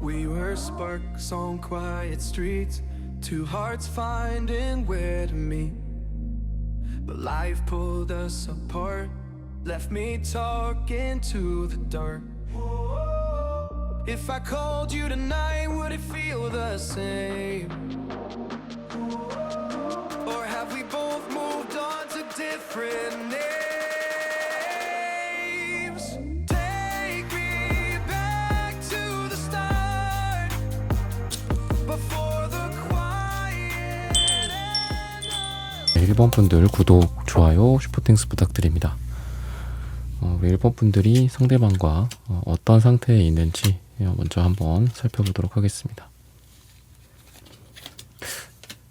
We were sparks on quiet streets, two hearts finding where to meet. But life pulled us apart, left me talking to the dark. If I called you tonight, would it feel the same? Or have we both moved on to different names? Take me back to the start, before the quiet and 일본 분들 구독, 좋아요, 슈퍼땡스 부탁드립니다. 우리 일본 분들이 상대방과 어떤 상태에 있는지 먼저 한번 살펴보도록 하겠습니다.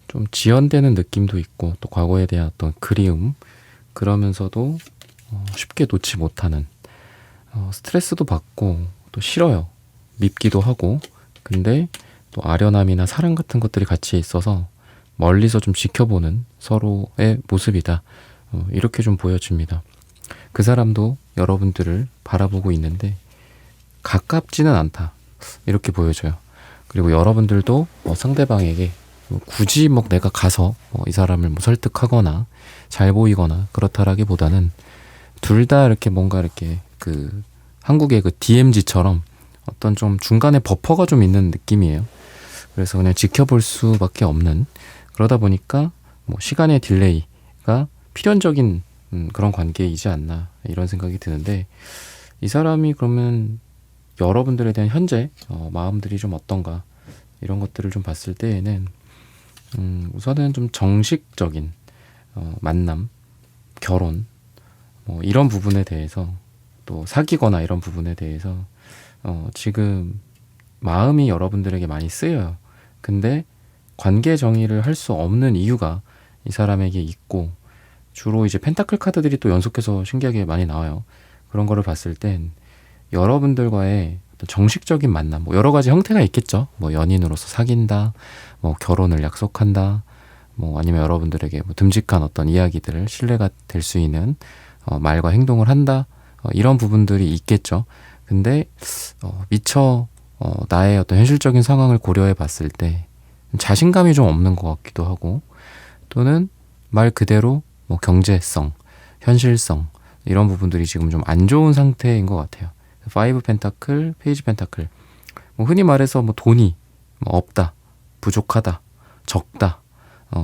좀 지연되는 느낌도 있고 또 과거에 대한 어떤 그리움, 그러면서도 쉽게 놓지 못하는, 스트레스도 받고 또 싫어요. 밉기도 하고, 근데 또 아련함이나 사랑 같은 것들이 같이 있어서 멀리서 좀 지켜보는 서로의 모습이다. 이렇게 좀 보여집니다. 그 사람도 여러분들을 바라보고 있는데 가깝지는 않다, 이렇게 보여져요. 그리고 여러분들도 상대방에게 굳이 내가 가서 이 사람을 설득하거나 잘 보이거나 그렇다라기보다는 둘 다 이렇게 뭔가 이렇게 그 한국의 그 DMZ처럼 어떤 좀 중간에 버퍼가 좀 있는 느낌이에요. 그래서 그냥 지켜볼 수밖에 없는, 그러다 보니까 시간의 딜레이가 필연적인 그런 관계이지 않나, 이런 생각이 드는데, 이 사람이 그러면 여러분들에 대한 현재 마음들이 좀 어떤가, 이런 것들을 좀 봤을 때에는 우선은 좀 정식적인 만남, 결혼, 이런 부분에 대해서, 또 사귀거나 이런 부분에 대해서 지금 마음이 여러분들에게 많이 쓰여요. 근데 관계 정의를 할 수 없는 이유가 이 사람에게 있고, 주로 이제 펜타클 카드들이 또 연속해서 신기하게 많이 나와요. 그런 거를 봤을 땐 여러분들과의 어떤 정식적인 만남, 여러 가지 형태가 있겠죠. 연인으로서 사귄다, 결혼을 약속한다, 아니면 여러분들에게 듬직한 어떤 이야기들을, 신뢰가 될 수 있는 말과 행동을 한다, 이런 부분들이 있겠죠. 근데 미처 나의 어떤 현실적인 상황을 고려해 봤을 때 자신감이 좀 없는 것 같기도 하고, 또는 말 그대로 경제성, 현실성, 이런 부분들이 지금 좀 안 좋은 상태인 것 같아요. 5 펜타클, 페이지 펜타클, 흔히 말해서 돈이 없다, 부족하다, 적다,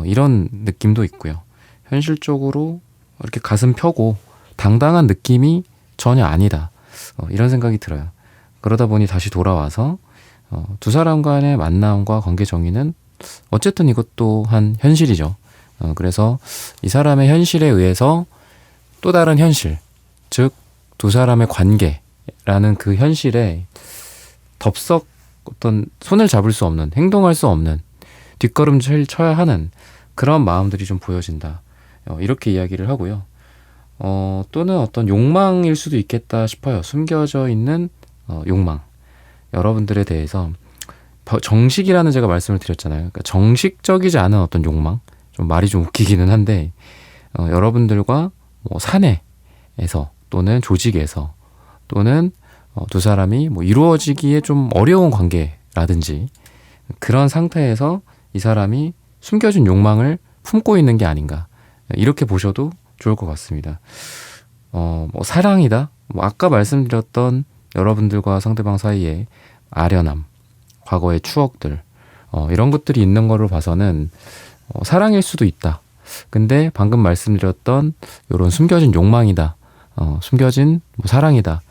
이런 느낌도 있고요. 현실적으로 이렇게 가슴 펴고 당당한 느낌이 전혀 아니다, 이런 생각이 들어요. 그러다 보니 다시 돌아와서 두 사람 간의 만남과 관계 정의는 어쨌든 이것 또한 현실이죠. 그래서 이 사람의 현실에 의해서 또 다른 현실, 즉 두 사람의 관계라는 그 현실에 덥석 어떤 손을 잡을 수 없는, 행동할 수 없는, 뒷걸음질 쳐야 하는 그런 마음들이 좀 보여진다, 이렇게 이야기를 하고요. 또는 어떤 욕망일 수도 있겠다 싶어요. 숨겨져 있는 욕망, 여러분들에 대해서 정식이라는 제가 말씀을 드렸잖아요. 그러니까 정식적이지 않은 어떤 욕망, 좀 말이 좀 웃기기는 한데, 여러분들과 사내에서 또는 조직에서 또는 두 사람이 이루어지기에 좀 어려운 관계라든지, 그런 상태에서 이 사람이 숨겨진 욕망을 품고 있는 게 아닌가, 이렇게 보셔도 좋을 것 같습니다. 사랑이다, 아까 말씀드렸던 여러분들과 상대방 사이에 아련함, 과거의 추억들, 이런 것들이 있는 거로 봐서는 사랑일 수도 있다. 근데 방금 말씀드렸던 이런 숨겨진 욕망이다, 숨겨진 사랑이다,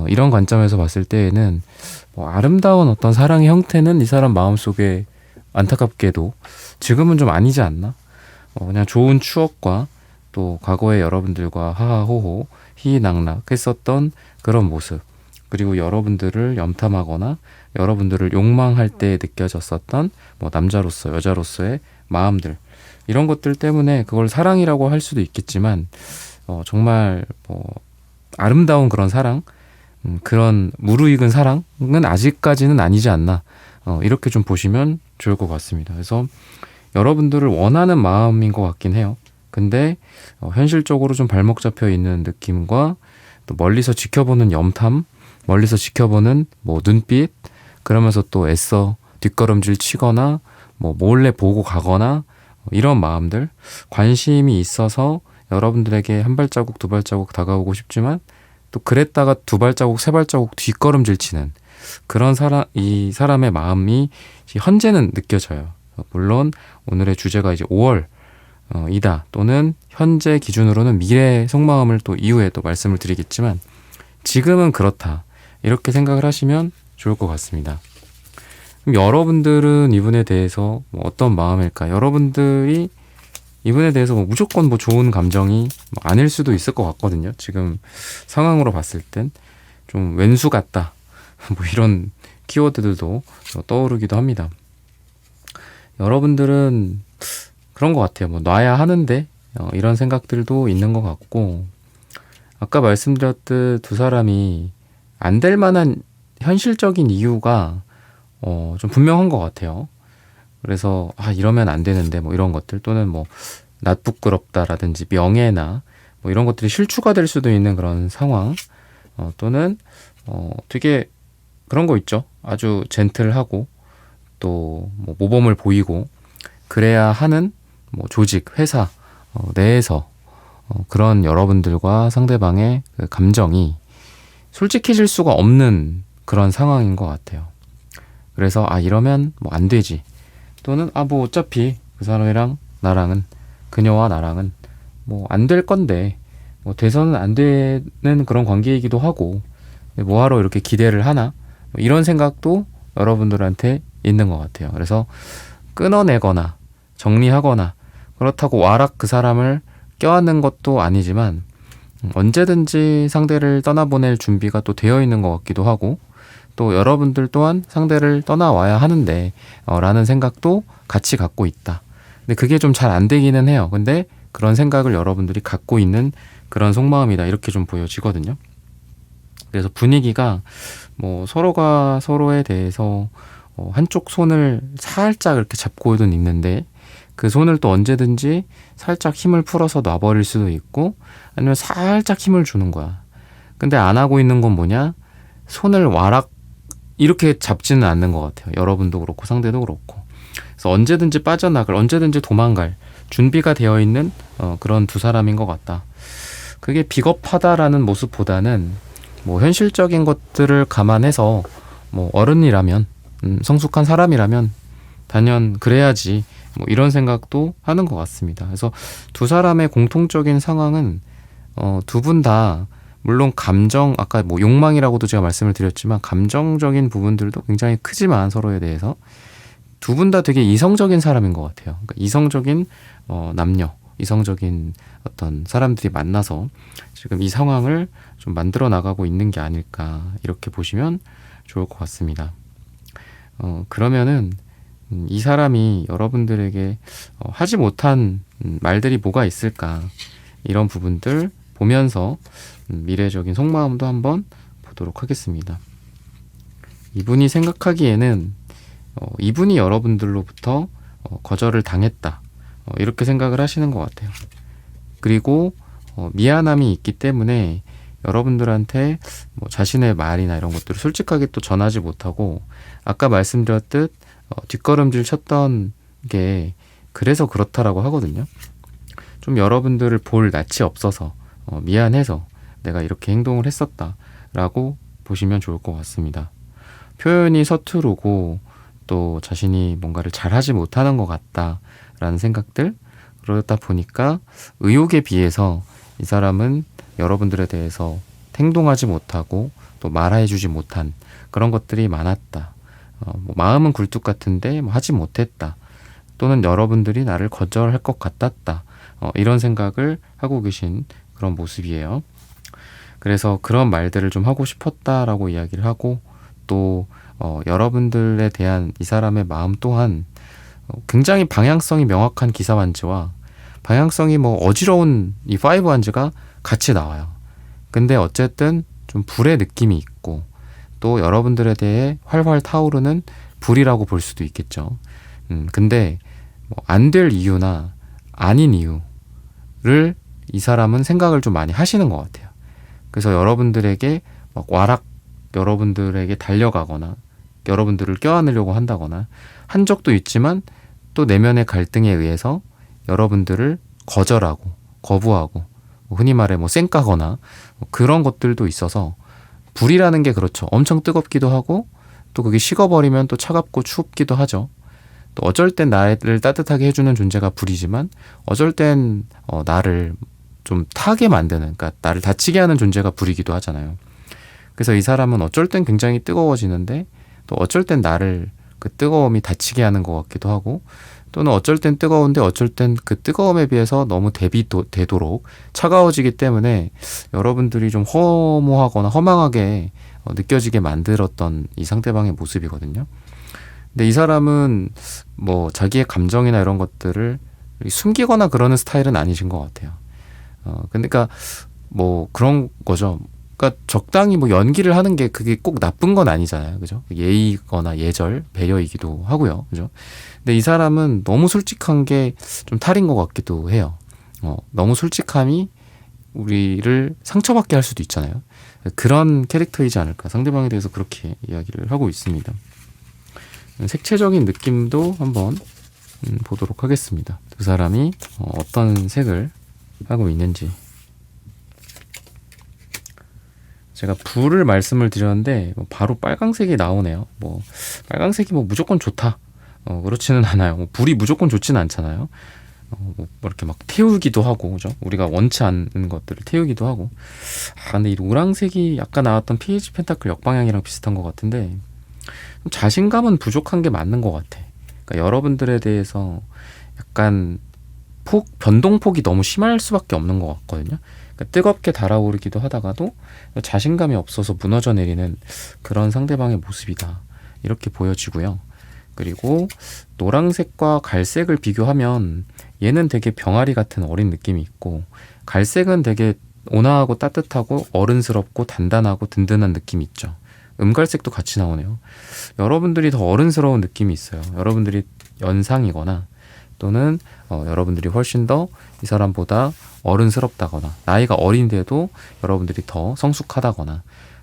이런 관점에서 봤을 때에는 아름다운 어떤 사랑의 형태는 이 사람 마음속에 안타깝게도 지금은 좀 아니지 않나? 그냥 좋은 추억과 또 과거에 여러분들과 하하호호, 희희낙낙 했었던 그런 모습, 그리고 여러분들을 염탐하거나 여러분들을 욕망할 때 느껴졌었던 남자로서 여자로서의 마음들, 이런 것들 때문에 그걸 사랑이라고 할 수도 있겠지만, 정말 아름다운 그런 사랑, 그런 무르익은 사랑은 아직까지는 아니지 않나, 이렇게 좀 보시면 좋을 것 같습니다. 그래서 여러분들을 원하는 마음인 것 같긴 해요. 근데 현실적으로 좀 발목 잡혀 있는 느낌과 또 멀리서 지켜보는 염탐, 멀리서 지켜보는 눈빛, 그러면서 또 애써 뒷걸음질 치거나 뭐 몰래 보고 가거나 이런 마음들, 관심이 있어서 여러분들에게 한 발자국 두 발자국 다가오고 싶지만 또 그랬다가 두 발자국 세 발자국 뒷걸음질 치는 그런 이 사람의 마음이 현재는 느껴져요. 물론 오늘의 주제가 이제 5월 이다 또는 현재 기준으로는 미래의 속마음을 또 이후에 또 말씀을 드리겠지만 지금은 그렇다 이렇게 생각을 하시면 좋을 것 같습니다. 그럼 여러분들은 이분에 대해서 뭐 어떤 마음일까? 여러분들이 이분에 대해서 뭐 무조건 뭐 좋은 감정이 뭐 아닐 수도 있을 것 같거든요. 지금 상황으로 봤을 땐 좀 왼수 같다 뭐 이런 키워드들도 떠오르기도 합니다. 여러분들은 그런 것 같아요. 뭐 놔야 하는데 이런 생각들도 있는 것 같고 아까 말씀드렸듯 두 사람이 안 될 만한 현실적인 이유가 좀 분명한 것 같아요. 그래서 이러면 안 되는데 뭐 이런 것들 또는 뭐 낯부끄럽다라든지 명예나 뭐 이런 것들이 실추가 될 수도 있는 그런 상황 또는 되게 그런 거 있죠. 아주 젠틀하고 또 뭐 모범을 보이고 그래야 하는 뭐 조직, 회사 내에서 그런 여러분들과 상대방의 그 감정이 솔직해질 수가 없는 그런 상황인 것 같아요. 그래서 이러면 뭐 안 되지 또는 뭐 어차피 그 사람이랑 나랑은 그녀와 나랑은 뭐 안 될 건데 뭐 돼서는 안 되는 그런 관계이기도 하고 뭐하러 이렇게 기대를 하나 뭐 이런 생각도 여러분들한테 있는 것 같아요. 그래서 끊어내거나 정리하거나 그렇다고 와락 그 사람을 껴안는 것도 아니지만 언제든지 상대를 떠나보낼 준비가 또 되어 있는 것 같기도 하고 또 여러분들 또한 상대를 떠나와야 하는데 라는 생각도 같이 갖고 있다. 근데 그게 좀 잘 안 되기는 해요. 근데 그런 생각을 여러분들이 갖고 있는 그런 속마음이다 이렇게 좀 보여지거든요. 그래서 분위기가 뭐 서로가 서로에 대해서 한쪽 손을 살짝 이렇게 잡고는 있는데 그 손을 또 언제든지 살짝 힘을 풀어서 놔버릴 수도 있고 아니면 살짝 힘을 주는 거야. 근데 안 하고 있는 건 뭐냐? 손을 와락 이렇게 잡지는 않는 것 같아요. 여러분도 그렇고 상대도 그렇고. 그래서 언제든지 빠져나갈, 언제든지 도망갈 준비가 되어 있는 그런 두 사람인 것 같다. 그게 비겁하다라는 모습보다는 뭐 현실적인 것들을 감안해서 뭐 어른이라면 성숙한 사람이라면 단연 그래야지 뭐 이런 생각도 하는 것 같습니다. 그래서 두 사람의 공통적인 상황은 두 분 다 물론 감정 아까 뭐 욕망이라고도 제가 말씀을 드렸지만 감정적인 부분들도 굉장히 크지만 서로에 대해서 두 분 다 되게 이성적인 사람인 것 같아요. 그러니까 이성적인 남녀, 이성적인 어떤 사람들이 만나서 지금 이 상황을 좀 만들어 나가고 있는 게 아닐까 이렇게 보시면 좋을 것 같습니다. 그러면은 이 사람이 여러분들에게 하지 못한 말들이 뭐가 있을까 이런 부분들 보면서 미래적인 속마음도 한번 보도록 하겠습니다. 이분이 생각하기에는 이분이 여러분들로부터 거절을 당했다 이렇게 생각을 하시는 것 같아요. 그리고 미안함이 있기 때문에 여러분들한테 뭐 자신의 말이나 이런 것들을 솔직하게 또 전하지 못하고 아까 말씀드렸듯 뒷걸음질 쳤던 게 그래서 그렇다라고 하거든요. 좀 여러분들을 볼 낯이 없어서 미안해서 내가 이렇게 행동을 했었다라고 보시면 좋을 것 같습니다. 표현이 서투르고 또 자신이 뭔가를 잘하지 못하는 것 같다라는 생각들 그러다 보니까 의욕에 비해서 이 사람은 여러분들에 대해서 행동하지 못하고 또 말해주지 못한 그런 것들이 많았다. 뭐 마음은 굴뚝 같은데 뭐 하지 못했다. 또는 여러분들이 나를 거절할 것 같았다. 이런 생각을 하고 계신 그런 모습이에요. 그래서 그런 말들을 좀 하고 싶었다라고 이야기를 하고 또 여러분들에 대한 이 사람의 마음 또한 굉장히 방향성이 명확한 기사 반지와 방향성이 뭐 어지러운 이 5 반지가 같이 나와요. 근데 어쨌든 좀 불의 느낌이 있고 또 여러분들에 대해 활활 타오르는 불이라고 볼 수도 있겠죠. 근데 뭐 안 될 이유나 아닌 이유를 이 사람은 생각을 좀 많이 하시는 것 같아요. 그래서 여러분들에게 막 와락 여러분들에게 달려가거나 여러분들을 껴안으려고 한다거나 한 적도 있지만 또 내면의 갈등에 의해서 여러분들을 거절하고 거부하고 흔히 말해 뭐 쌩까거나 그런 것들도 있어서 불이라는 게 그렇죠. 엄청 뜨겁기도 하고 또 그게 식어버리면 또 차갑고 춥기도 하죠. 또 어쩔 땐 나를 따뜻하게 해주는 존재가 불이지만 어쩔 땐 나를 좀 타게 만드는, 그러니까 나를 다치게 하는 존재가 불이기도 하잖아요. 그래서 이 사람은 어쩔 땐 굉장히 뜨거워지는데 또 어쩔 땐 나를 그 뜨거움이 다치게 하는 것 같기도 하고 또는 어쩔 땐 뜨거운데 어쩔 땐 그 뜨거움에 비해서 너무 대비되도록 차가워지기 때문에 여러분들이 좀 허무하거나 허망하게 느껴지게 만들었던 이 상대방의 모습이거든요. 근데 이 사람은 뭐 자기의 감정이나 이런 것들을 숨기거나 그러는 스타일은 아니신 것 같아요. 그러니까 뭐 그런 거죠. 그러니까 적당히 뭐 연기를 하는 게 그게 꼭 나쁜 건 아니잖아요. 그죠? 예의거나 예절, 배려이기도 하고요. 그죠? 근데 이 사람은 너무 솔직한 게 좀 탈인 것 같기도 해요. 너무 솔직함이 우리를 상처받게 할 수도 있잖아요. 그런 캐릭터이지 않을까. 상대방에 대해서 그렇게 이야기를 하고 있습니다. 색채적인 느낌도 한번 보도록 하겠습니다. 두 사람이 어떤 색을 하고 있는지. 제가 불을 말씀을 드렸는데 바로 빨강색이 나오네요. 뭐 빨강색이 뭐 무조건 좋다. 그렇지는 않아요. 뭐 불이 무조건 좋지는 않잖아요. 뭐 이렇게 막 태우기도 하고, 그죠? 우리가 원치 않는 것들을 태우기도 하고. 근데 이 노란색이 아까 나왔던 PH 펜타클 역방향이랑 비슷한 것 같은데 자신감은 부족한 게 맞는 것 같아. 그러니까 여러분들에 대해서 약간 변동폭이 너무 심할 수밖에 없는 것 같거든요. 그러니까 뜨겁게 달아오르기도 하다가도 자신감이 없어서 무너져 내리는 그런 상대방의 모습이다. 이렇게 보여지고요. 그리고 노란색과 갈색을 비교하면 얘는 되게 병아리 같은 어린 느낌이 있고 갈색은 되게 온화하고 따뜻하고 어른스럽고 단단하고 든든한 느낌이 있죠. 음갈색도 같이 나오네요. 여러분들이 더 어른스러운 느낌이 있어요. 여러분들이 연상이거나 또는 여러분들이 훨씬 더 이 사람보다 어른스럽다거나 나이가 어린데도 여러분들이 더 성숙하다거나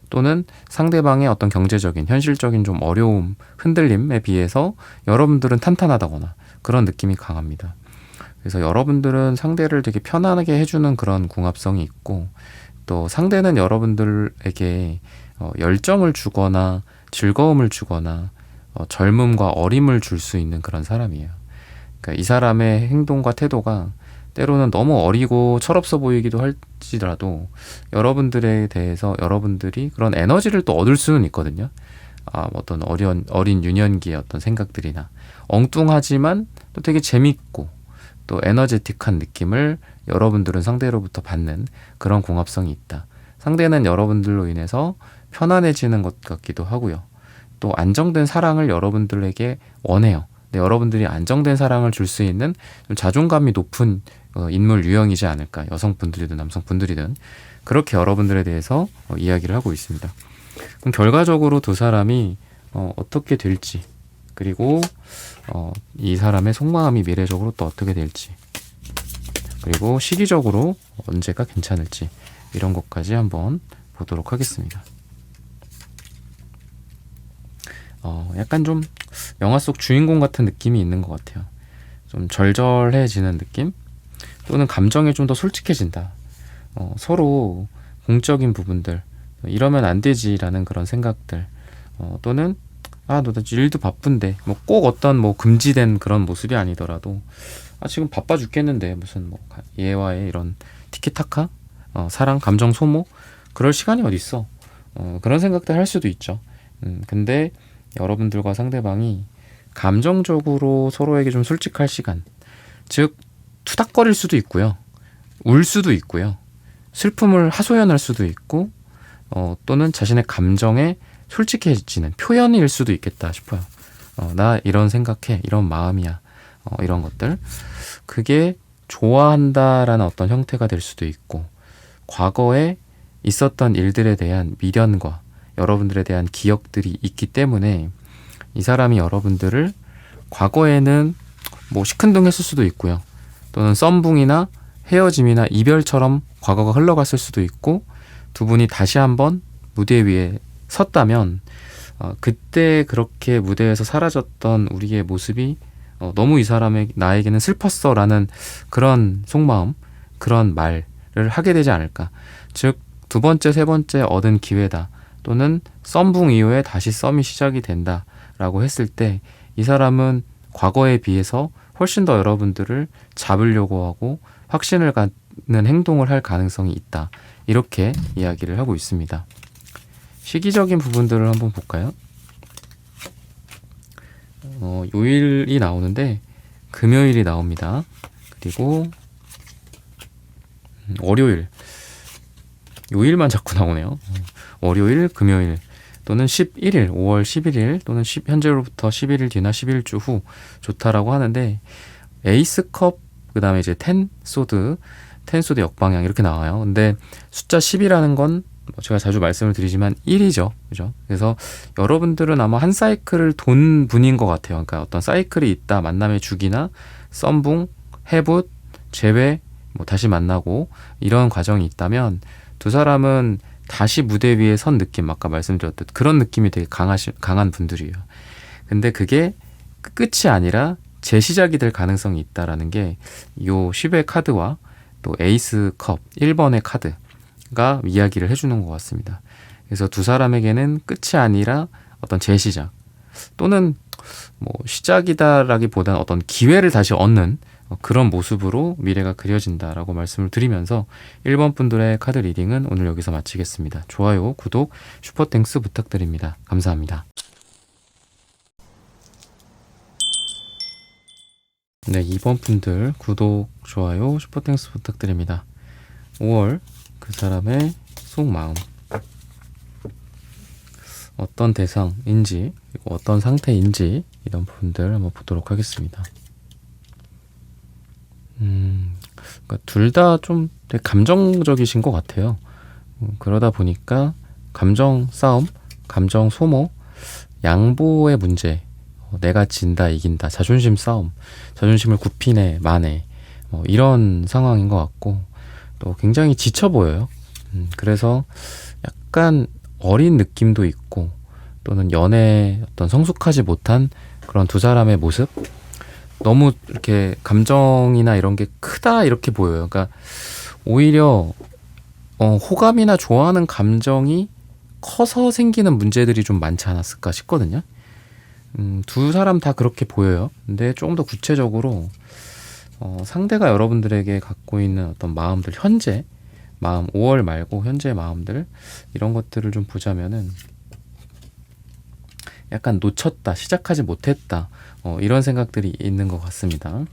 또는 상대방의 어떤 경제적인 현실적인 좀 어려움, 흔들림에 비해서 여러분들은 탄탄하다거나 그런 느낌이 강합니다. 그래서 여러분들은 상대를 되게 편안하게 해주는 그런 궁합성이 있고 또 상대는 여러분들에게 열정을 주거나 즐거움을 주거나 젊음과 어림을 줄 수 있는 그런 사람이에요. 그러니까 이 사람의 행동과 태도가 때로는 너무 어리고 철없어 보이기도 할지라도 여러분들에 대해서 여러분들이 그런 에너지를 또 얻을 수는 있거든요. 어떤 어린 유년기의 어떤 생각들이나 엉뚱하지만 또 되게 재밌고 또 에너제틱한 느낌을 여러분들은 상대로부터 받는 그런 궁합성이 있다. 상대는 여러분들로 인해서 편안해지는 것 같기도 하고요. 또 안정된 사랑을 여러분들에게 원해요. 근데 여러분들이 안정된 사랑을 줄 수 있는 좀 자존감이 높은 인물 유형이지 않을까. 여성분들이든 남성분들이든 그렇게 여러분들에 대해서 이야기를 하고 있습니다. 그럼 결과적으로 두 사람이 어떻게 될지 그리고 이 사람의 속마음이 미래적으로 또 어떻게 될지 그리고 시기적으로 언제가 괜찮을지 이런 것까지 한번 보도록 하겠습니다. 약간 좀 영화 속 주인공 같은 느낌이 있는 것 같아요. 좀 절절해지는 느낌? 또는 감정에 좀 더 솔직해진다. 서로 공적인 부분들 이러면 안 되지라는 그런 생각들 또는 너 일도 바쁜데 뭐 꼭 어떤 뭐 금지된 그런 모습이 아니더라도 지금 바빠 죽겠는데 무슨 뭐 얘와의 이런 티키타카 사랑 감정 소모 그럴 시간이 어딨어. 그런 생각들 할 수도 있죠. 근데 여러분들과 상대방이 감정적으로 서로에게 좀 솔직할 시간, 즉 투닥거릴 수도 있고요, 울 수도 있고요, 슬픔을 하소연할 수도 있고 또는 자신의 감정에 솔직해지는 표현일 수도 있겠다 싶어요. 나 이런 생각해, 이런 마음이야, 이런 것들 그게 좋아한다라는 어떤 형태가 될 수도 있고 과거에 있었던 일들에 대한 미련과 여러분들에 대한 기억들이 있기 때문에 이 사람이 여러분들을 과거에는 뭐 시큰둥했을 수도 있고요. 또는 썸붕이나 헤어짐이나 이별처럼 과거가 흘러갔을 수도 있고 두 분이 다시 한번 무대 위에 섰다면 그때 그렇게 무대에서 사라졌던 우리의 모습이 너무 이 사람의 나에게는 슬펐어라는 그런 속마음, 그런 말을 하게 되지 않을까. 즉, 두 번째, 세 번째 얻은 기회다. 또는 썸붕 이후에 다시 썸이 시작이 된다라고 했을 때 이 사람은 과거에 비해서 훨씬 더 여러분들을 잡으려고 하고 확신을 갖는 행동을 할 가능성이 있다. 이렇게 이야기를 하고 있습니다. 시기적인 부분들을 한번 볼까요? 요일이 나오는데 금요일이 나옵니다. 그리고 월요일, 요일만 자꾸 나오네요. 월요일, 금요일 또는 11일, 5월 11일 또는 현재로부터 11일 뒤나 11주 후 좋다라고 하는데 에이스컵, 그 다음에 이제 텐소드 역방향 이렇게 나와요. 근데 숫자 10이라는 건 제가 자주 말씀을 드리지만 1이죠. 그죠? 그래서 여러분들은 아마 한 사이클을 돈 분인 것 같아요. 그러니까 어떤 사이클이 있다. 만남의 주기나 썸붕, 해붓, 재회, 다시 만나고 이런 과정이 있다면 두 사람은 다시 무대 위에 선 느낌, 아까 말씀드렸듯 그런 느낌이 되게 강한 분들이에요. 근데 그게 끝이 아니라 재시작이 될 가능성이 있다라는 게 요 10의 카드와 또 에이스 컵 1번의 카드가 이야기를 해주는 것 같습니다. 그래서 두 사람에게는 끝이 아니라 어떤 재시작 또는 시작이다라기보다는 어떤 기회를 다시 얻는 그런 모습으로 미래가 그려진다라고 말씀을 드리면서 1번 분들의 카드 리딩은 오늘 여기서 마치겠습니다. 좋아요, 구독, 슈퍼땡스 부탁드립니다. 감사합니다. 네, 2번 분들 구독, 좋아요, 슈퍼땡스 부탁드립니다. 5월 그 사람의 속마음, 어떤 대상인지 그리고 어떤 상태인지 이런 부분들 한번 보도록 하겠습니다. 그러니까 둘 다 좀 되게 감정적이신 것 같아요. 그러다 보니까 감정 싸움, 감정 소모, 양보의 문제, 내가 진다 이긴다, 자존심 싸움, 자존심을 굽히네 마네, 이런 상황인 것 같고 또 굉장히 지쳐 보여요. 그래서 약간 어린 느낌도 있고 또는 연애에 어떤 성숙하지 못한 그런 두 사람의 모습, 너무 이렇게 감정이나 이런 게 크다 이렇게 보여요. 그러니까 오히려 호감이나 좋아하는 감정이 커서 생기는 문제들이 좀 많지 않았을까 싶거든요. 두 사람 다 그렇게 보여요. 근데 조금 더 구체적으로 상대가 여러분들에게 갖고 있는 어떤 마음들, 현재 마음, 5월 말고 현재 마음들, 이런 것들을 좀 보자면은 약간 놓쳤다, 시작하지 못했다, 이런 생각들이 있는 것 같습니다.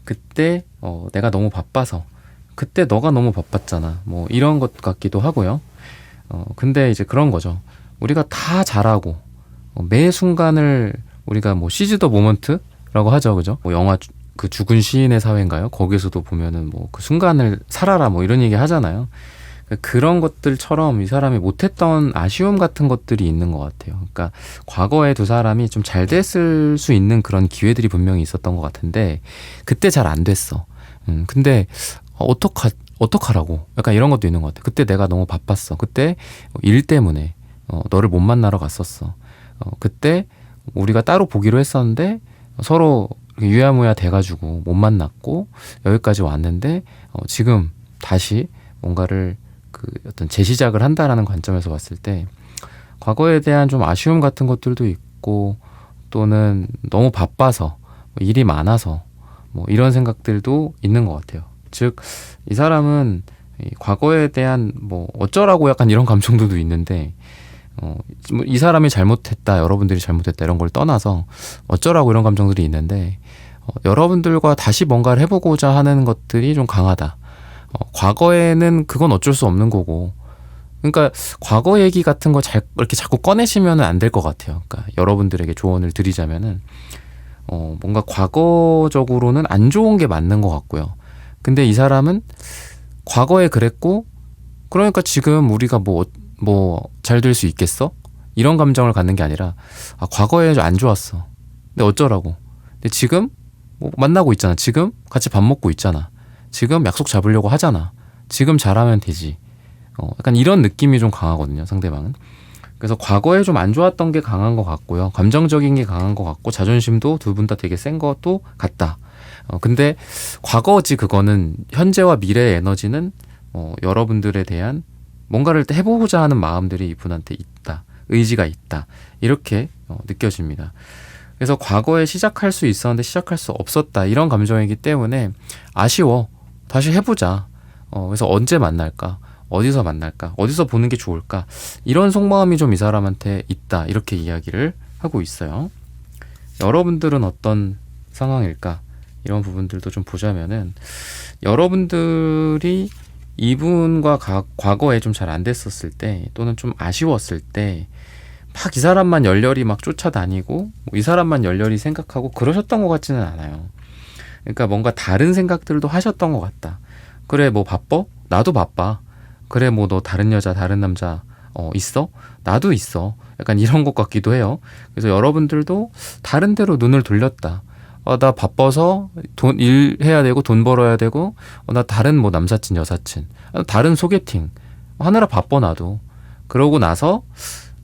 그때 내가 너무 바빠서, 그때 너가 너무 바빴잖아, 이런 것 같기도 하고요. 근데 이제 그런 거죠. 우리가 다 잘하고 매 순간을 우리가 시즈 더 모먼트라고 하죠, 그죠? 영화 그 죽은 시인의 사회인가요? 거기서도 보면은 그 순간을 살아라 이런 얘기 하잖아요. 그런 것들처럼 이 사람이 못했던 아쉬움 같은 것들이 있는 것 같아요. 그러니까 과거에 두 사람이 좀 잘 됐을 수 있는 그런 기회들이 분명히 있었던 것 같은데 그때 잘 안 됐어. 근데 어떡하라고? 약간 이런 것도 있는 것 같아요. 그때 내가 너무 바빴어. 그때 일 때문에 너를 못 만나러 갔었어. 그때 우리가 따로 보기로 했었는데 서로 유야무야 돼가지고 못 만났고 여기까지 왔는데 지금 다시 뭔가를 어떤 재시작을 한다라는 관점에서 봤을 때 과거에 대한 좀 아쉬움 같은 것들도 있고 또는 너무 바빠서 일이 많아서 이런 생각들도 있는 것 같아요. 즉 이 사람은 과거에 대한 어쩌라고 약간 이런 감정들도 있는데 이 사람이 잘못했다, 여러분들이 잘못했다 이런 걸 떠나서 어쩌라고 이런 감정들이 있는데 여러분들과 다시 뭔가를 해보고자 하는 것들이 좀 강하다. 과거에는 그건 어쩔 수 없는 거고, 그러니까 과거 얘기 같은 거 이렇게 자꾸 꺼내시면 안 될 것 같아요. 그러니까 여러분들에게 조언을 드리자면은 뭔가 과거적으로는 안 좋은 게 맞는 것 같고요. 근데 이 사람은 과거에 그랬고, 그러니까 지금 우리가 잘 될 수 있겠어? 이런 감정을 갖는 게 아니라 과거에 안 좋았어. 근데 어쩌라고? 근데 지금 만나고 있잖아. 지금 같이 밥 먹고 있잖아. 지금 약속 잡으려고 하잖아. 지금 잘하면 되지. 약간 이런 느낌이 좀 강하거든요, 상대방은. 그래서 과거에 좀 안 좋았던 게 강한 것 같고요. 감정적인 게 강한 것 같고 자존심도 두 분 다 되게 센 것도 같다. 근데 과거지 그거는 현재와 미래의 에너지는 여러분들에 대한 뭔가를 해보고자 하는 마음들이 이분한테 있다. 의지가 있다. 이렇게 느껴집니다. 그래서 과거에 시작할 수 있었는데 시작할 수 없었다. 이런 감정이기 때문에 아쉬워. 다시 해보자. 그래서 언제 만날까? 어디서 만날까? 어디서 보는 게 좋을까? 이런 속마음이 좀 이 사람한테 있다. 이렇게 이야기를 하고 있어요. 여러분들은 어떤 상황일까? 이런 부분들도 좀 보자면은 여러분들이 이분과 과거에 좀 잘 안 됐었을 때 또는 좀 아쉬웠을 때 막 이 사람만 열렬히 막 쫓아다니고 뭐 이 사람만 열렬히 생각하고 그러셨던 것 같지는 않아요. 그러니까 뭔가 다른 생각들도 하셨던 것 같다. 그래 뭐 바빠? 나도 바빠. 그래 뭐 너 다른 여자 다른 남자 있어? 나도 있어. 약간 이런 것 같기도 해요. 그래서 여러분들도 다른 데로 눈을 돌렸다. 나 바빠서 일해야 되고 돈 벌어야 되고 나 다른 뭐 남사친 여사친 다른 소개팅 하느라 바빠 나도. 그러고 나서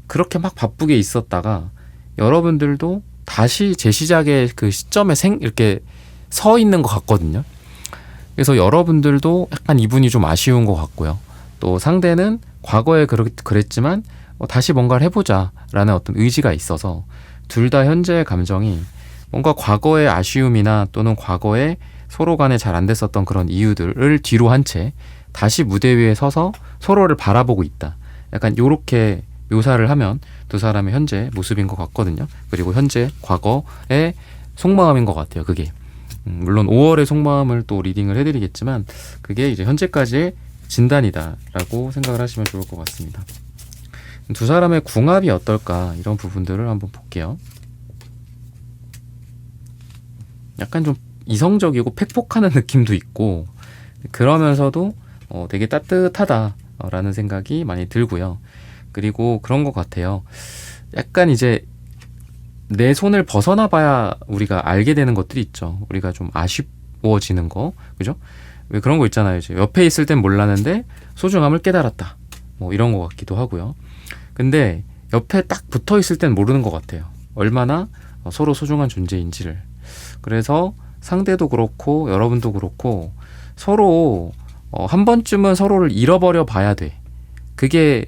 그렇게 막 바쁘게 있었다가 여러분들도 다시 재시작의 그 시점에 이렇게 서 있는 것 같거든요. 그래서 여러분들도 약간 이분이 좀 아쉬운 것 같고요. 또 상대는 과거에 그랬지만 다시 뭔가를 해보자 라는 어떤 의지가 있어서 둘 다 현재의 감정이 뭔가 과거의 아쉬움이나 또는 과거에 서로 간에 잘 안 됐었던 그런 이유들을 뒤로 한 채 다시 무대 위에 서서 서로를 바라보고 있다. 약간 요렇게 묘사를 하면 두 사람의 현재 모습인 것 같거든요. 그리고 현재 과거의 속마음인 것 같아요. 그게 물론 5월의 속마음을 또 리딩을 해드리겠지만 그게 이제 현재까지의 진단이다라고 생각을 하시면 좋을 것 같습니다. 두 사람의 궁합이 어떨까 이런 부분들을 한번 볼게요. 약간 좀 이성적이고 팩폭하는 느낌도 있고 그러면서도 되게 따뜻하다라는 생각이 많이 들고요. 그리고 그런 것 같아요. 약간 이제 내 손을 벗어나 봐야 우리가 알게 되는 것들이 있죠. 우리가 좀 아쉬워지는 거, 그죠? 왜 그런 거 있잖아요. 이제 옆에 있을 땐 몰랐는데 소중함을 깨달았다. 뭐 이런 것 같기도 하고요. 근데 옆에 딱 붙어 있을 땐 모르는 것 같아요. 얼마나 서로 소중한 존재인지를. 그래서 상대도 그렇고 여러분도 그렇고 서로 한 번쯤은 서로를 잃어버려 봐야 돼. 그게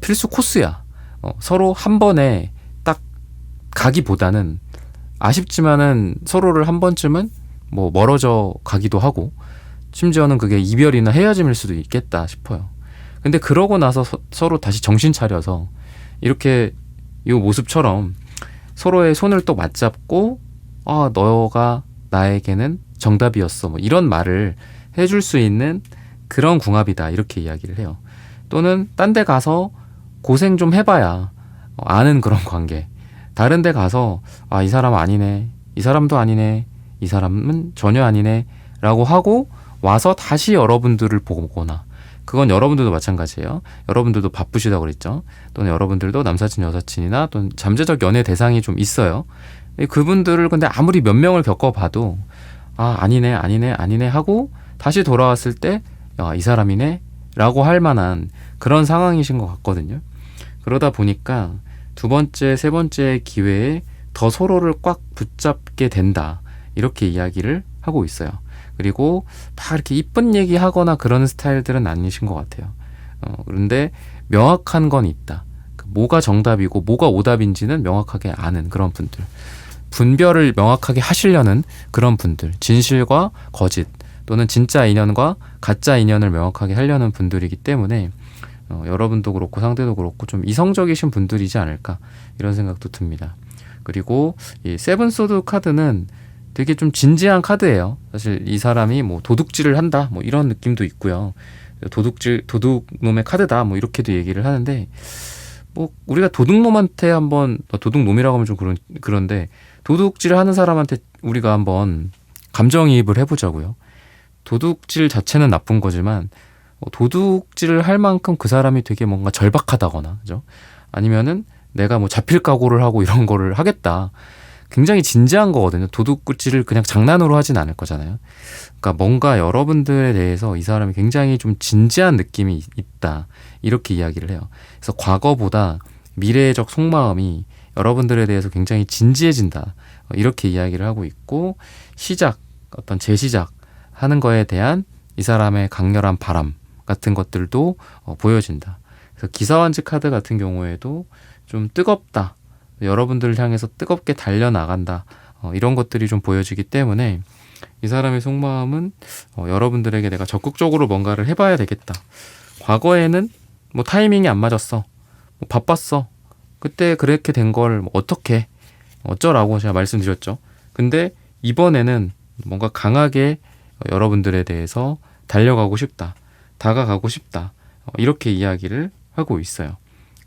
필수 코스야. 서로 한 번에 딱 가기보다는 아쉽지만은 서로를 한 번쯤은 뭐 멀어져 가기도 하고 심지어는 그게 이별이나 헤어짐일 수도 있겠다 싶어요. 근데 그러고 나서 서로 다시 정신 차려서 이렇게 이 모습처럼 서로의 손을 또 맞잡고 너가 나에게는 정답이었어. 뭐 이런 말을 해줄 수 있는 그런 궁합이다. 이렇게 이야기를 해요. 또는 딴 데 가서 고생 좀 해봐야 아는 그런 관계. 다른 데 가서 이 사람 아니네. 이 사람도 아니네. 이 사람은 전혀 아니네. 라고 하고 와서 다시 여러분들을 보거나 그건 여러분들도 마찬가지예요. 여러분들도 바쁘시다고 그랬죠. 또는 여러분들도 남사친 여사친이나 또는 잠재적 연애 대상이 좀 있어요. 그분들을 근데 아무리 몇 명을 겪어봐도 아니네 하고 다시 돌아왔을 때 이 사람이네 라고 할 만한 그런 상황이신 것 같거든요. 그러다 보니까 두 번째, 세 번째 기회에 더 서로를 꽉 붙잡게 된다. 이렇게 이야기를 하고 있어요. 그리고 막 이렇게 이쁜 얘기하거나 그런 스타일들은 아니신 것 같아요. 그런데 명확한 건 있다. 뭐가 정답이고 뭐가 오답인지는 명확하게 아는 그런 분들. 분별을 명확하게 하시려는 그런 분들. 진실과 거짓 또는 진짜 인연과 가짜 인연을 명확하게 하려는 분들이기 때문에 여러분도 그렇고 상대도 그렇고 좀 이성적이신 분들이지 않을까 이런 생각도 듭니다. 그리고 이 세븐소드 카드는 되게 좀 진지한 카드예요. 사실 이 사람이 뭐 도둑질을 한다 뭐 이런 느낌도 있고요. 도둑놈의 카드다 뭐 이렇게도 얘기를 하는데 뭐 우리가 도둑놈한테 한번 도둑놈이라고 하면 좀 그런데 도둑질을 하는 사람한테 우리가 한번 감정이입을 해보자고요. 도둑질 자체는 나쁜 거지만 도둑질을 할 만큼 그 사람이 되게 뭔가 절박하다거나 그죠? 아니면은 내가 뭐 잡힐 각오를 하고 이런 거를 하겠다. 굉장히 진지한 거거든요. 도둑질을 그냥 장난으로 하진 않을 거잖아요. 그러니까 뭔가 여러분들에 대해서 이 사람이 굉장히 좀 진지한 느낌이 있다. 이렇게 이야기를 해요. 그래서 과거보다 미래적 속마음이 여러분들에 대해서 굉장히 진지해진다. 이렇게 이야기를 하고 있고, 시작, 어떤 재시작 하는 거에 대한 이 사람의 강렬한 바람 같은 것들도 보여진다. 그래서 기사완즈 카드 같은 경우에도 좀 뜨겁다. 여러분들을 향해서 뜨겁게 달려나간다. 이런 것들이 좀 보여지기 때문에 이 사람의 속마음은 여러분들에게 내가 적극적으로 뭔가를 해봐야 되겠다. 과거에는 뭐 타이밍이 안 맞았어. 뭐 바빴어. 그때 그렇게 된 걸 어떻게 어쩌라고 제가 말씀드렸죠. 근데 이번에는 뭔가 강하게 여러분들에 대해서 달려가고 싶다. 다가가고 싶다. 이렇게 이야기를 하고 있어요.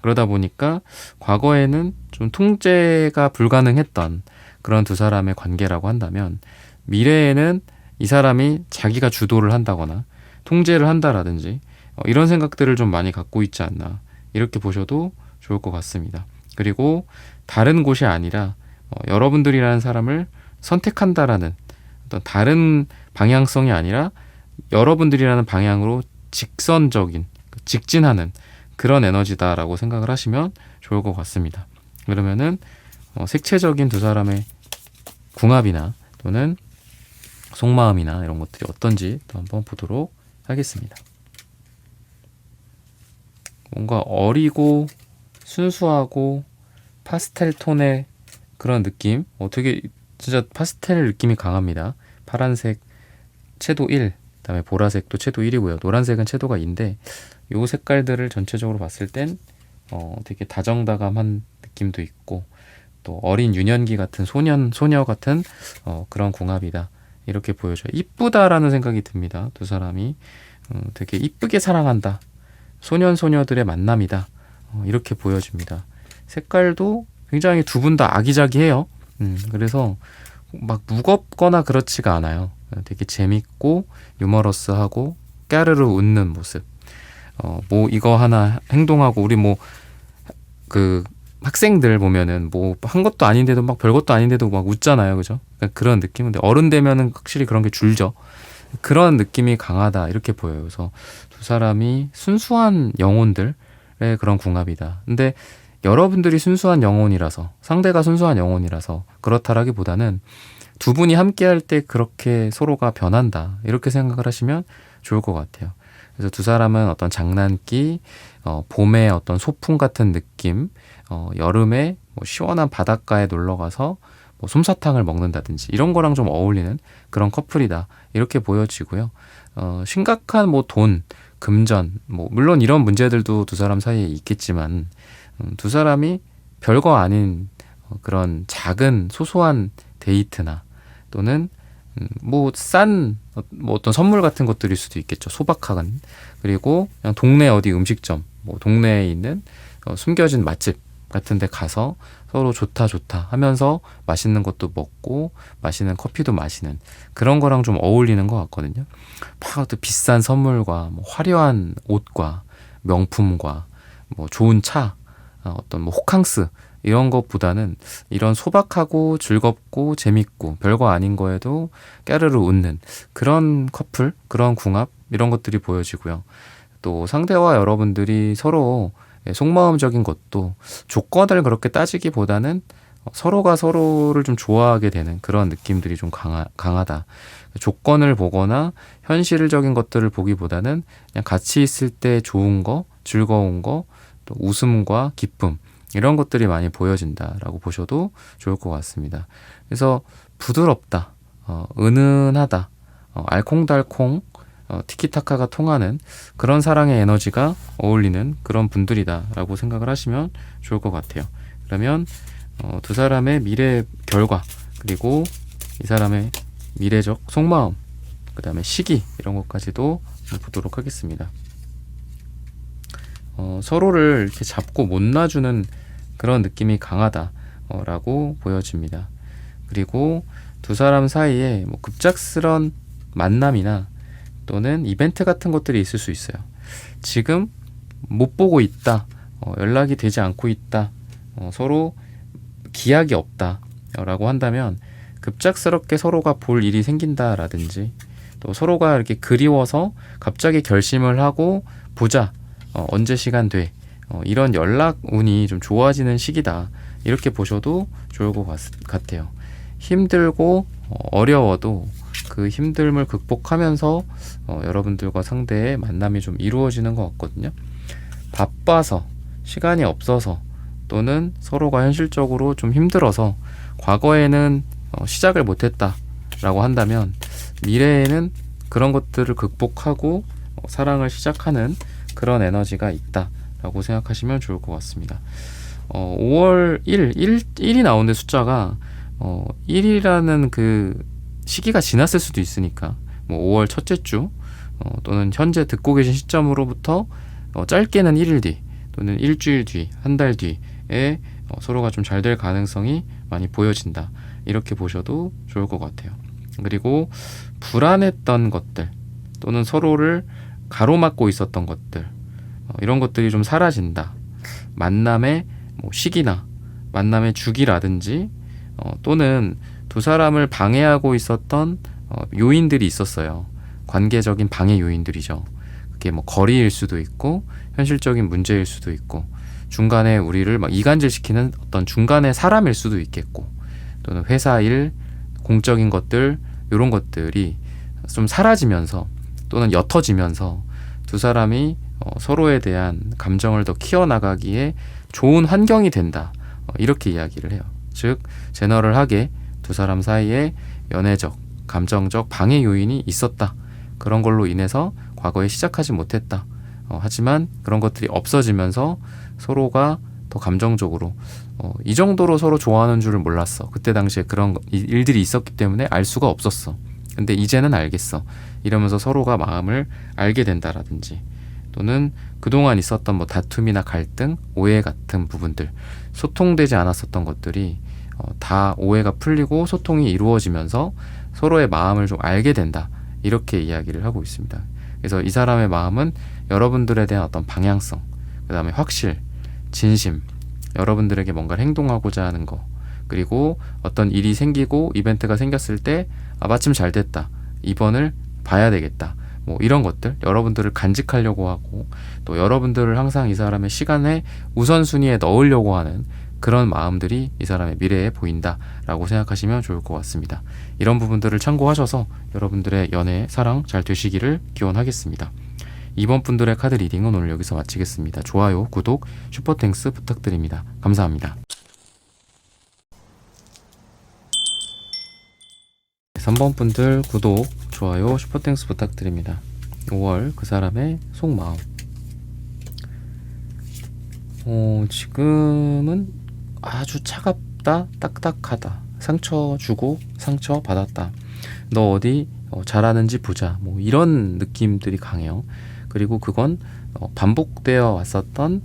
그러다 보니까 과거에는 좀 통제가 불가능했던 그런 두 사람의 관계라고 한다면, 미래에는 이 사람이 자기가 주도를 한다거나 통제를 한다라든지 이런 생각들을 좀 많이 갖고 있지 않나, 이렇게 보셔도 좋을 것 같습니다. 그리고 다른 곳이 아니라 여러분들이라는 사람을 선택한다라는 어떤 다른 방향성이 아니라 여러분들이라는 방향으로 직선적인, 직진하는 그런 에너지다라고 생각을 하시면 좋을 것 같습니다. 그러면은 색채적인 두 사람의 궁합이나 또는 속마음이나 이런 것들이 어떤지 또 한번 보도록 하겠습니다. 뭔가 어리고 순수하고 파스텔 톤의 그런 느낌, 되게 진짜 파스텔 느낌이 강합니다. 파란색 채도 1, 그다음에 보라색도 채도 1이고요. 노란색은 채도가 2인데 요 색깔들을 전체적으로 봤을 땐 되게 다정다감한 느낌도 있고, 또 어린 유년기 같은 소녀 같은 그런 궁합이다. 이렇게 보여줘요. 이쁘다라는 생각이 듭니다. 두 사람이 되게 이쁘게 사랑한다. 소년소녀들의 만남이다. 이렇게 보여집니다. 색깔도 굉장히 두 분 다 아기자기해요. 그래서 막 무겁거나 그렇지가 않아요. 되게 재밌고 유머러스하고 까르르 웃는 모습. 뭐 이거 하나 행동하고, 우리 뭐 그 학생들 보면은 뭐 한 것도 아닌데도 막 별것도 아닌데도 막 웃잖아요. 그죠? 그러니까 그런 느낌인데 어른 되면은 확실히 그런 게 줄죠. 그런 느낌이 강하다. 이렇게 보여요. 그래서 두 사람이 순수한 영혼들의 그런 궁합이다. 근데 여러분들이 순수한 영혼이라서, 상대가 순수한 영혼이라서 그렇다라기보다는 두 분이 함께 할 때 그렇게 서로가 변한다. 이렇게 생각을 하시면 좋을 것 같아요. 그래서 두 사람은 어떤 장난기, 봄의 어떤 소풍 같은 느낌, 여름에 뭐 시원한 바닷가에 놀러 가서 뭐 솜사탕을 먹는다든지 이런 거랑 좀 어울리는 그런 커플이다. 이렇게 보여지고요. 심각한 뭐 돈, 금전, 뭐 물론 이런 문제들도 두 사람 사이에 있겠지만, 두 사람이 별거 아닌 그런 작은 소소한 데이트나 또는 뭐 어떤 선물 같은 것들일 수도 있겠죠. 소박한. 그리고 그냥 동네 어디 음식점, 뭐 동네에 있는 숨겨진 맛집 같은 데 가서 서로 좋다 하면서 맛있는 것도 먹고 맛있는 커피도 마시는 그런 거랑 좀 어울리는 것 같거든요. 막 또 비싼 선물과 뭐 화려한 옷과 명품과 뭐 좋은 차, 어떤 뭐 호캉스 이런 것보다는 이런 소박하고 즐겁고 재밌고 별거 아닌 거에도 까르르 웃는 그런 커플, 그런 궁합, 이런 것들이 보여지고요. 또 상대와 여러분들이 서로 속마음적인 것도 조건을 그렇게 따지기보다는 서로가 서로를 좀 좋아하게 되는 그런 느낌들이 좀 강하다. 조건을 보거나 현실적인 것들을 보기보다는 그냥 같이 있을 때 좋은 거, 즐거운 거, 또 웃음과 기쁨, 이런 것들이 많이 보여진다라고 보셔도 좋을 것 같습니다. 그래서 부드럽다, 은은하다, 알콩달콩, 티키타카가 통하는 그런 사랑의 에너지가 어울리는 그런 분들이다라고 생각을 하시면 좋을 것 같아요. 그러면 두 사람의 미래 결과, 그리고 이 사람의 미래적 속마음, 그 다음에 시기, 이런 것까지도 보도록 하겠습니다. 서로를 이렇게 잡고 못 놔주는 그런 느낌이 강하다라고 보여집니다. 그리고 두 사람 사이에 뭐 급작스런 만남이나 또는 이벤트 같은 것들이 있을 수 있어요. 지금 못 보고 있다, 연락이 되지 않고 있다, 서로 기약이 없다 라고 한다면 급작스럽게 서로가 볼 일이 생긴다라든지, 또 서로가 이렇게 그리워서 갑자기 결심을 하고 보자, 언제 시간 돼, 이런 연락 운이 좀 좋아지는 시기다. 이렇게 보셔도 좋을 것 같아요. 힘들고 어려워도 그 힘듦을 극복하면서 여러분들과 상대의 만남이 좀 이루어지는 것 같거든요. 바빠서, 시간이 없어서, 또는 서로가 현실적으로 좀 힘들어서 과거에는 시작을 못했다라고 한다면 미래에는 그런 것들을 극복하고 사랑을 시작하는 그런 에너지가 있다라고 생각하시면 좋을 것 같습니다. 5월 1이 나오는 숫자가 1이라는 그 시기가 지났을 수도 있으니까 5월 첫째 주 또는 현재 듣고 계신 시점으로부터 짧게는 1일 뒤 또는 일주일 뒤, 한 달 뒤에 서로가 좀 잘 될 가능성이 많이 보여진다. 이렇게 보셔도 좋을 것 같아요. 그리고 불안했던 것들 또는 서로를 가로막고 있었던 것들 이런 것들이 좀 사라진다. 만남의 시기나 만남의 주기라든지 또는 두 사람을 방해하고 있었던 요인들이 있었어요. 관계적인 방해 요인들이죠. 그게 거리일 수도 있고 현실적인 문제일 수도 있고 중간에 우리를 이간질시키는 어떤 중간의 사람일 수도 있겠고 또는 회사 일, 공적인 것들 이런 것들이 좀 사라지면서 또는 옅어지면서 두 사람이 서로에 대한 감정을 더 키워나가기에 좋은 환경이 된다. 이렇게 이야기를 해요. 즉 제너럴하게 두 사람 사이에 연애적, 감정적 방해 요인이 있었다. 그런 걸로 인해서 과거에 시작하지 못했다. 하지만 그런 것들이 없어지면서 서로가 더 감정적으로 이 정도로 서로 좋아하는 줄을 몰랐어. 그때 당시에 그런 일들이 있었기 때문에 알 수가 없었어. 근데 이제는 알겠어. 이러면서 서로가 마음을 알게 된다라든지 또는 그동안 있었던 다툼이나 갈등, 오해 같은 부분들 소통되지 않았었던 것들이 다 오해가 풀리고 소통이 이루어지면서 서로의 마음을 좀 알게 된다. 이렇게 이야기를 하고 있습니다. 그래서 이 사람의 마음은 여러분들에 대한 어떤 방향성, 그 다음에 확실, 진심, 여러분들에게 뭔가를 행동하고자 하는 거, 그리고 어떤 일이 생기고 이벤트가 생겼을 때 마침 잘 됐다. 이번을 봐야 되겠다. 이런 것들 여러분들을 간직하려고 하고 또 여러분들을 항상 이 사람의 시간에 우선순위에 넣으려고 하는 그런 마음들이 이 사람의 미래에 보인다라고 생각하시면 좋을 것 같습니다. 이런 부분들을 참고하셔서 여러분들의 연애, 사랑 잘 되시기를 기원하겠습니다. 이번 분들의 카드 리딩은 오늘 여기서 마치겠습니다. 좋아요, 구독, 슈퍼땡스 부탁드립니다. 감사합니다. 3번 분들 구독, 좋아요, 슈퍼땡스 부탁드립니다. 5월 그 사람의 속마음. 지금은 아주 차갑다, 딱딱하다, 상처 주고 상처 받았다. 너 어디 잘하는지 보자. 이런 느낌들이 강해요. 그리고 그건 반복되어 왔었던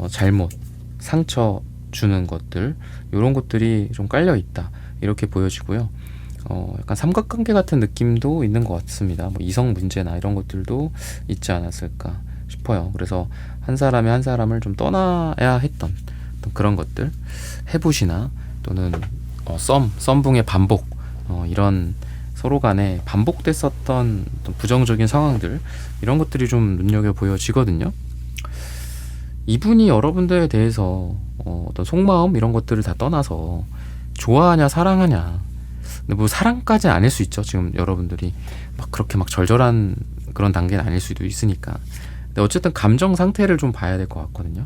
잘못, 상처 주는 것들 이런 것들이 좀 깔려 있다. 이렇게 보여지고요. 약간 삼각관계 같은 느낌도 있는 것 같습니다. 이성 문제나 이런 것들도 있지 않았을까 싶어요. 그래서 한 사람이 한 사람을 좀 떠나야 했던 그런 것들, 해부시나 또는 썸붕의 반복, 이런 서로 간에 반복됐었던 부정적인 상황들, 이런 것들이 좀 눈여겨 보여지거든요. 이분이 여러분들에 대해서 어떤 속마음 이런 것들을 다 떠나서 좋아하냐 사랑하냐, 근데 사랑까지는 아닐 수 있죠. 지금 여러분들이 그렇게 절절한 그런 단계는 아닐 수도 있으니까. 근데 어쨌든 감정 상태를 좀 봐야 될 것 같거든요.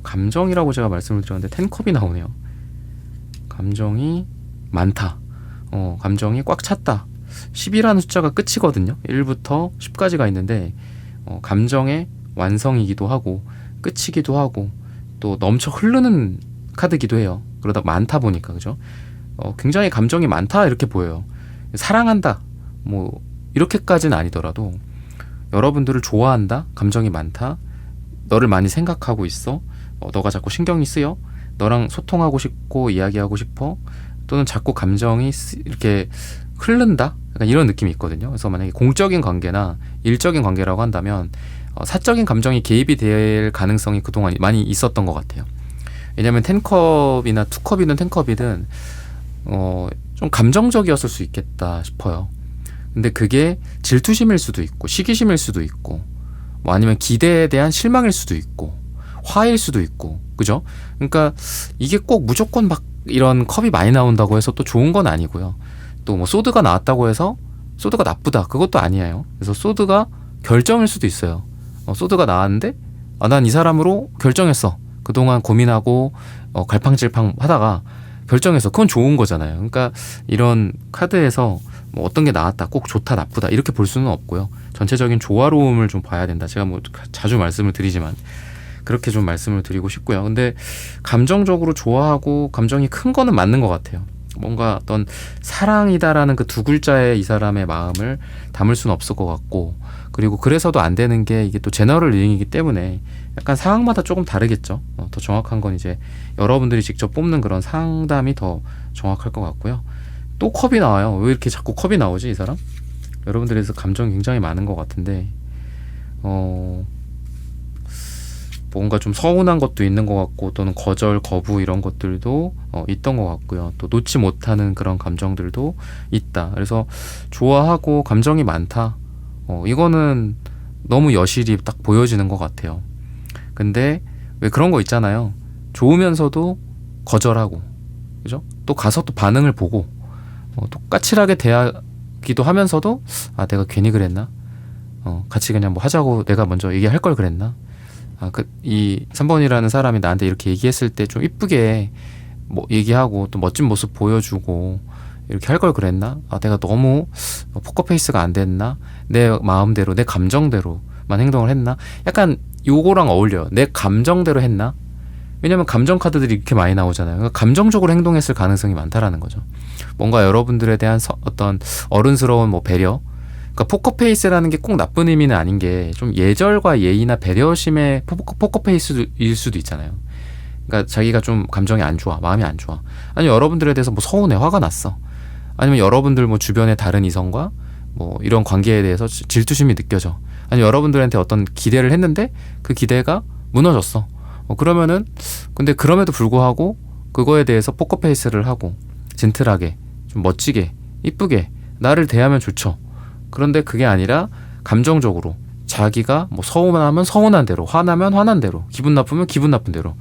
감정이라고 제가 말씀을 드렸는데 10컵이 나오네요. 감정이 많다. 감정이 꽉 찼다. 10이라는 숫자가 끝이거든요. 1부터 10까지가 있는데 감정의 완성이기도 하고 끝이기도 하고 또 넘쳐 흐르는 카드기도 해요. 그러다 많다 보니까 그죠? 굉장히 감정이 많다 이렇게 보여요. 사랑한다 이렇게까지는 아니더라도 여러분들을 좋아한다, 감정이 많다, 너를 많이 생각하고 있어, 너가 자꾸 신경이 쓰여, 너랑 소통하고 싶고 이야기하고 싶어, 또는 자꾸 감정이 이렇게 흐른다, 약간 이런 느낌이 있거든요. 그래서 만약에 공적인 관계나 일적인 관계라고 한다면 사적인 감정이 개입이 될 가능성이 그동안 많이 있었던 것 같아요. 왜냐하면 10컵이나 2컵이든 10컵이든 좀 감정적이었을 수 있겠다 싶어요. 근데 그게 질투심일 수도 있고 시기심일 수도 있고 아니면 기대에 대한 실망일 수도 있고 화일 수도 있고, 그죠? 그러니까 이게 꼭 무조건 막 이런 컵이 많이 나온다고 해서 또 좋은 건 아니고요. 또 뭐 소드가 나왔다고 해서 소드가 나쁘다, 그것도 아니에요. 그래서 소드가 결정일 수도 있어요. 소드가 나왔는데 난 이 사람으로 결정했어. 그동안 고민하고 갈팡질팡 하다가 결정해서, 그건 좋은 거잖아요. 그러니까 이런 카드에서 뭐 어떤 게 나왔다, 꼭 좋다 나쁘다 이렇게 볼 수는 없고요. 전체적인 조화로움을 좀 봐야 된다. 제가 뭐 자주 말씀을 드리지만 그렇게 좀 말씀을 드리고 싶고요. 근데 감정적으로 좋아하고 감정이 큰 거는 맞는 것 같아요. 뭔가 어떤 사랑이다라는 그 두 글자에 이 사람의 마음을 담을 수는 없을 것 같고, 그리고 그래서도 안 되는 게 이게 또 제너럴 리딩이기 때문에 약간 상황마다 조금 다르겠죠. 더 정확한 건 이제 여러분들이 직접 뽑는 그런 상담이 더 정확할 것 같고요. 또 컵이 나와요. 왜 이렇게 자꾸 컵이 나오지, 이 사람? 여러분들에서 감정이 굉장히 많은 것 같은데 뭔가 좀 서운한 것도 있는 것 같고, 또는 거절, 거부 이런 것들도 있던 것 같고요. 또 놓지 못하는 그런 감정들도 있다. 그래서 좋아하고 감정이 많다. 이거는 너무 여실히 딱 보여지는 것 같아요. 근데 왜 그런 거 있잖아요. 좋으면서도 거절하고, 그죠? 또 가서 또 반응을 보고 또 까칠하게 대하기도 하면서도 내가 괜히 그랬나? 같이 그냥 뭐 하자고 내가 먼저 얘기할 걸 그랬나? 이 3번이라는 사람이 나한테 이렇게 얘기했을 때 좀 이쁘게 뭐 얘기하고 또 멋진 모습 보여주고 이렇게 할 걸 그랬나? 내가 너무 포커페이스가 안 됐나? 내 마음대로, 내 감정대로만 행동을 했나? 약간 요거랑 어울려요. 내 감정대로 했나? 왜냐면 감정 카드들이 이렇게 많이 나오잖아요. 그러니까 감정적으로 행동했을 가능성이 많다라는 거죠. 뭔가 여러분들에 대한 어떤 어른스러운 뭐 배려, 그러니까 포커페이스라는 게 꼭 나쁜 의미는 아닌 게 좀 예절과 예의나 배려심의 포커페이스일 수도 있잖아요. 그러니까 자기가 좀 감정이 안 좋아, 마음이 안 좋아, 아니면 여러분들에 대해서 뭐 서운해, 화가 났어, 아니면 여러분들 뭐 주변의 다른 이성과 뭐 이런 관계에 대해서 질투심이 느껴져, 아니면 여러분들한테 어떤 기대를 했는데 그 기대가 무너졌어. 그러면은 근데 그럼에도 불구하고 그거에 대해서 포커페이스를 하고 젠틀하게 좀 멋지게 이쁘게 나를 대하면 좋죠. 그런데 그게 아니라 감정적으로 자기가 뭐 서운하면 서운한 대로, 화나면 화난 대로, 기분 나쁘면 기분 나쁜 대로,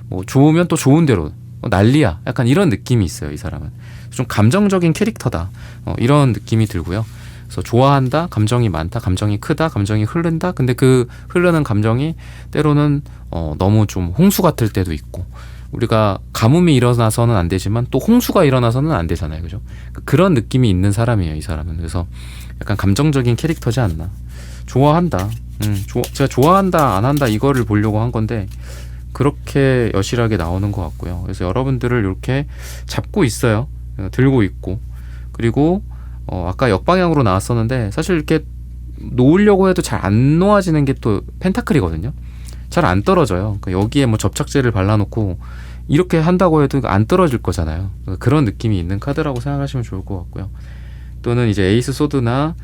뭐 좋으면 또 좋은 대로 난리야, 약간 이런 느낌이 있어요. 이 사람은 좀 감정적인 캐릭터다, 이런 느낌이 들고요. 그래서 좋아한다, 감정이 많다, 감정이 크다, 감정이 흐른다. 근데 그 흐르는 감정이 때로는 너무 좀 홍수 같을 때도 있고, 우리가 가뭄이 일어나서는 안 되지만 또 홍수가 일어나서는 안 되잖아요, 그죠? 그런 느낌이 있는 사람이에요, 이 사람은. 그래서 약간 감정적인 캐릭터지 않나. 좋아한다, 제가 좋아한다 안 한다 이거를 보려고 한 건데 그렇게 여실하게 나오는 것 같고요. 그래서 여러분들을 이렇게 잡고 있어요. 들고 있고, 그리고 아까 역방향으로 나왔었는데 사실 이렇게 놓으려고 해도 잘 안 놓아지는 게 또 펜타클이거든요. 잘 안 떨어져요. 그러니까 여기에 뭐 접착제를 발라놓고 이렇게 한다고 해도 안 떨어질 거잖아요. 그런 느낌이 있는 카드라고 생각하시면 좋을 것 같고요. 또는 이제 에이스 소드나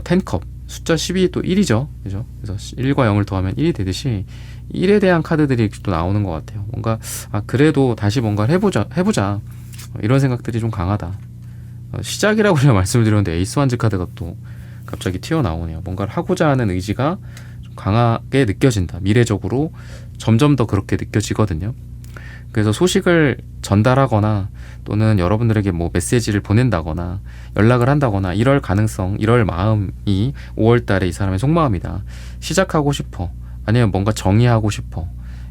텐컵, 숫자 12 또 1이죠. 그죠? 그래서 1과 0을 더하면 1이 되듯이 1에 대한 카드들이 또 나오는 것 같아요. 뭔가 그래도 다시 뭔가를 해보자 이런 생각들이 좀 강하다. 시작이라고 제가 말씀을 드렸는데 에이스 완즈 카드가 또 갑자기 튀어나오네요. 뭔가를 하고자 하는 의지가 좀 강하게 느껴진다. 미래적으로 점점 더 그렇게 느껴지거든요. 그래서 소식을 전달하거나 또는 여러분들에게 뭐 메시지를 보낸다거나 연락을 한다거나 이럴 가능성, 이럴 마음이 5월 달에 이 사람의 속마음이다. 시작하고 싶어, 아니면 뭔가 정의하고 싶어.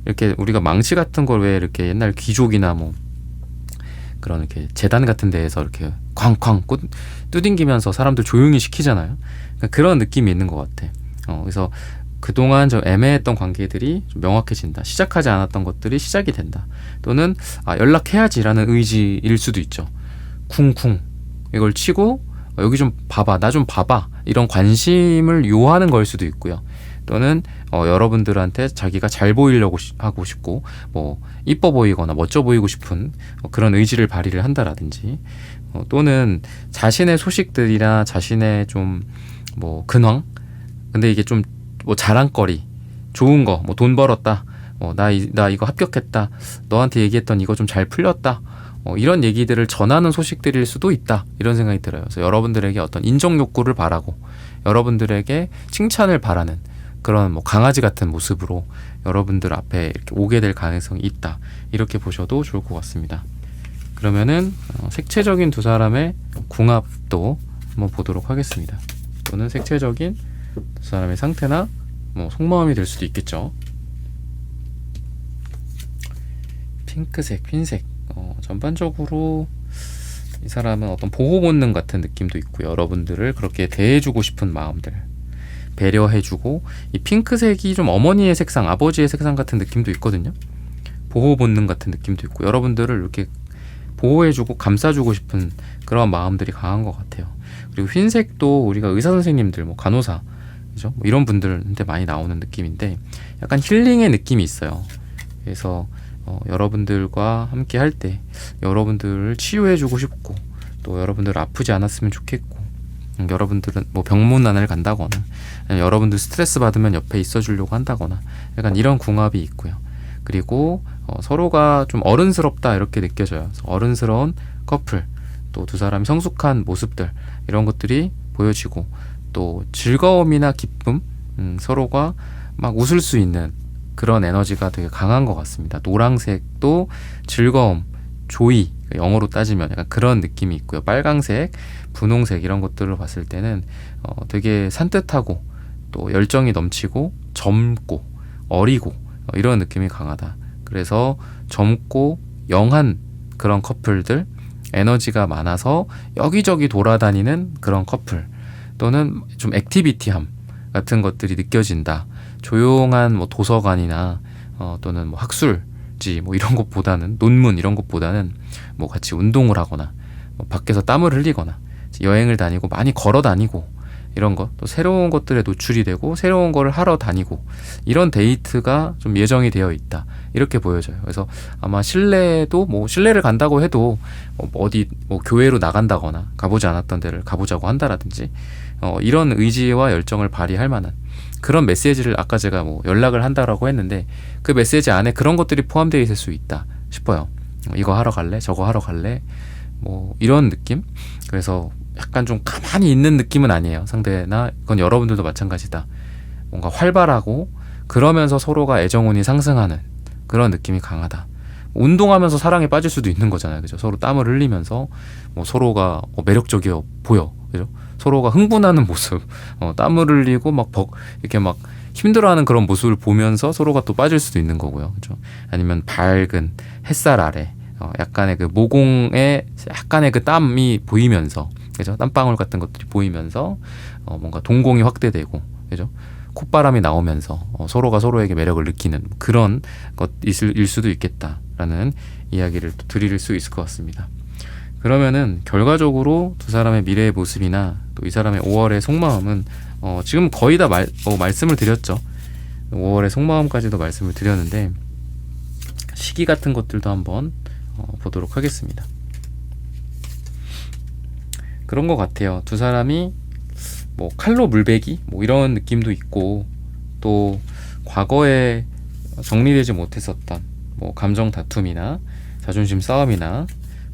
이렇게 우리가 망치 같은 걸 왜 이렇게 옛날 귀족이나 뭐 그런 이렇게 재단 같은 데에서 이렇게 쾅쾅 두딩기면서 사람들 조용히 시키잖아요. 그러니까 그런 느낌이 있는 것 같아. 그래서 그동안 좀 애매했던 관계들이 좀 명확해진다. 시작하지 않았던 것들이 시작이 된다. 또는 연락해야지라는 의지일 수도 있죠. 쿵쿵 이걸 치고 여기 좀 봐봐, 나 좀 봐봐, 이런 관심을 요하는 걸 수도 있고요. 또는 여러분들한테 자기가 잘 보이려고 하고 싶고 뭐 이뻐 보이거나 멋져 보이고 싶은 그런 의지를 발휘를 한다라든지, 또는 자신의 소식들이나 자신의 좀 뭐 근황, 근데 이게 좀 뭐 자랑거리, 좋은 거, 뭐 돈 벌었다, 나 이거 합격했다, 너한테 얘기했던 이거 좀 잘 풀렸다, 이런 얘기들을 전하는 소식들일 수도 있다, 이런 생각이 들어요. 그래서 여러분들에게 어떤 인정 욕구를 바라고 여러분들에게 칭찬을 바라는 그런 뭐 강아지 같은 모습으로 여러분들 앞에 이렇게 오게 될 가능성이 있다. 이렇게 보셔도 좋을 것 같습니다. 그러면은 색채적인 두 사람의 궁합도 한번 보도록 하겠습니다. 또는 색채적인 두 사람의 상태나 뭐 속마음이 될 수도 있겠죠. 핑크색, 흰색. 전반적으로 이 사람은 어떤 보호 본능 같은 느낌도 있고 여러분들을 그렇게 대해주고 싶은 마음들, 배려해주고, 이 핑크색이 좀 어머니의 색상, 아버지의 색상 같은 느낌도 있거든요. 보호 본능 같은 느낌도 있고 여러분들을 이렇게 보호해주고 감싸주고 싶은 그런 마음들이 강한 것 같아요. 그리고 흰색도 우리가 의사 선생님들, 뭐 간호사, 그죠? 뭐 이런 분들한테 많이 나오는 느낌인데 약간 힐링의 느낌이 있어요. 그래서 여러분들과 함께 할 때 여러분들을 치유해주고 싶고, 또 여러분들 아프지 않았으면 좋겠고, 여러분들은 뭐 병문안을 간다거나 여러분들 스트레스 받으면 옆에 있어주려고 한다거나 약간 이런 궁합이 있고요. 그리고 서로가 좀 어른스럽다 이렇게 느껴져요. 어른스러운 커플, 또 두 사람이 성숙한 모습들, 이런 것들이 보여지고, 또 즐거움이나 기쁨, 서로가 막 웃을 수 있는 그런 에너지가 되게 강한 것 같습니다. 노란색도 즐거움, 조이, 영어로 따지면 약간 그런 느낌이 있고요. 빨강색, 분홍색 이런 것들을 봤을 때는 되게 산뜻하고 또 열정이 넘치고 젊고 어리고 이런 느낌이 강하다. 그래서 젊고 영한 그런 커플들, 에너지가 많아서 여기저기 돌아다니는 그런 커플, 또는 좀 액티비티함 같은 것들이 느껴진다. 조용한 뭐 도서관이나 또는 뭐 학술지 뭐 이런 것보다는, 논문 이런 것보다는 뭐 같이 운동을 하거나 뭐 밖에서 땀을 흘리거나 여행을 다니고 많이 걸어 다니고 이런 것, 또 새로운 것들에 노출이 되고 새로운 거를 하러 다니고 이런 데이트가 좀 예정이 되어 있다. 이렇게 보여져요. 그래서 아마 실내도 뭐 실내를 간다고 해도 어디 뭐 교회로 나간다거나 가보지 않았던 데를 가보자고 한다라든지 이런 의지와 열정을 발휘할 만한 그런 메시지를 아까 제가 뭐 연락을 한다라고 했는데 그 메시지 안에 그런 것들이 포함되어 있을 수 있다 싶어요. 이거 하러 갈래? 저거 하러 갈래? 뭐 이런 느낌? 그래서 약간 좀 가만히 있는 느낌은 아니에요. 상대나 그건 여러분들도 마찬가지다. 뭔가 활발하고 그러면서 서로가 애정운이 상승하는 그런 느낌이 강하다. 운동하면서 사랑에 빠질 수도 있는 거잖아요. 그죠? 서로 땀을 흘리면서 뭐 서로가 매력적이어 보여. 그죠? 서로가 흥분하는 모습, 땀을 흘리고 이렇게 막 힘들어하는 그런 모습을 보면서 서로가 또 빠질 수도 있는 거고요. 그죠? 아니면 밝은 햇살 아래 약간의 그 모공에 약간의 그 땀이 보이면서, 그죠? 땀방울 같은 것들이 보이면서 뭔가 동공이 확대되고, 그죠? 콧바람이 나오면서 서로가 서로에게 매력을 느끼는 그런 것일 수도 있겠다라는 이야기를 또 드릴 수 있을 것 같습니다. 그러면은 결과적으로 두 사람의 미래의 모습이나 또 이 사람의 5월의 속마음은 지금 거의 다 말씀을 드렸죠. 5월의 속마음까지도 말씀을 드렸는데 시기 같은 것들도 한번 보도록 하겠습니다. 그런 것 같아요. 두 사람이 뭐 칼로 물베기 뭐 이런 느낌도 있고, 또 과거에 정리되지 못했었던 뭐 감정 다툼이나 자존심 싸움이나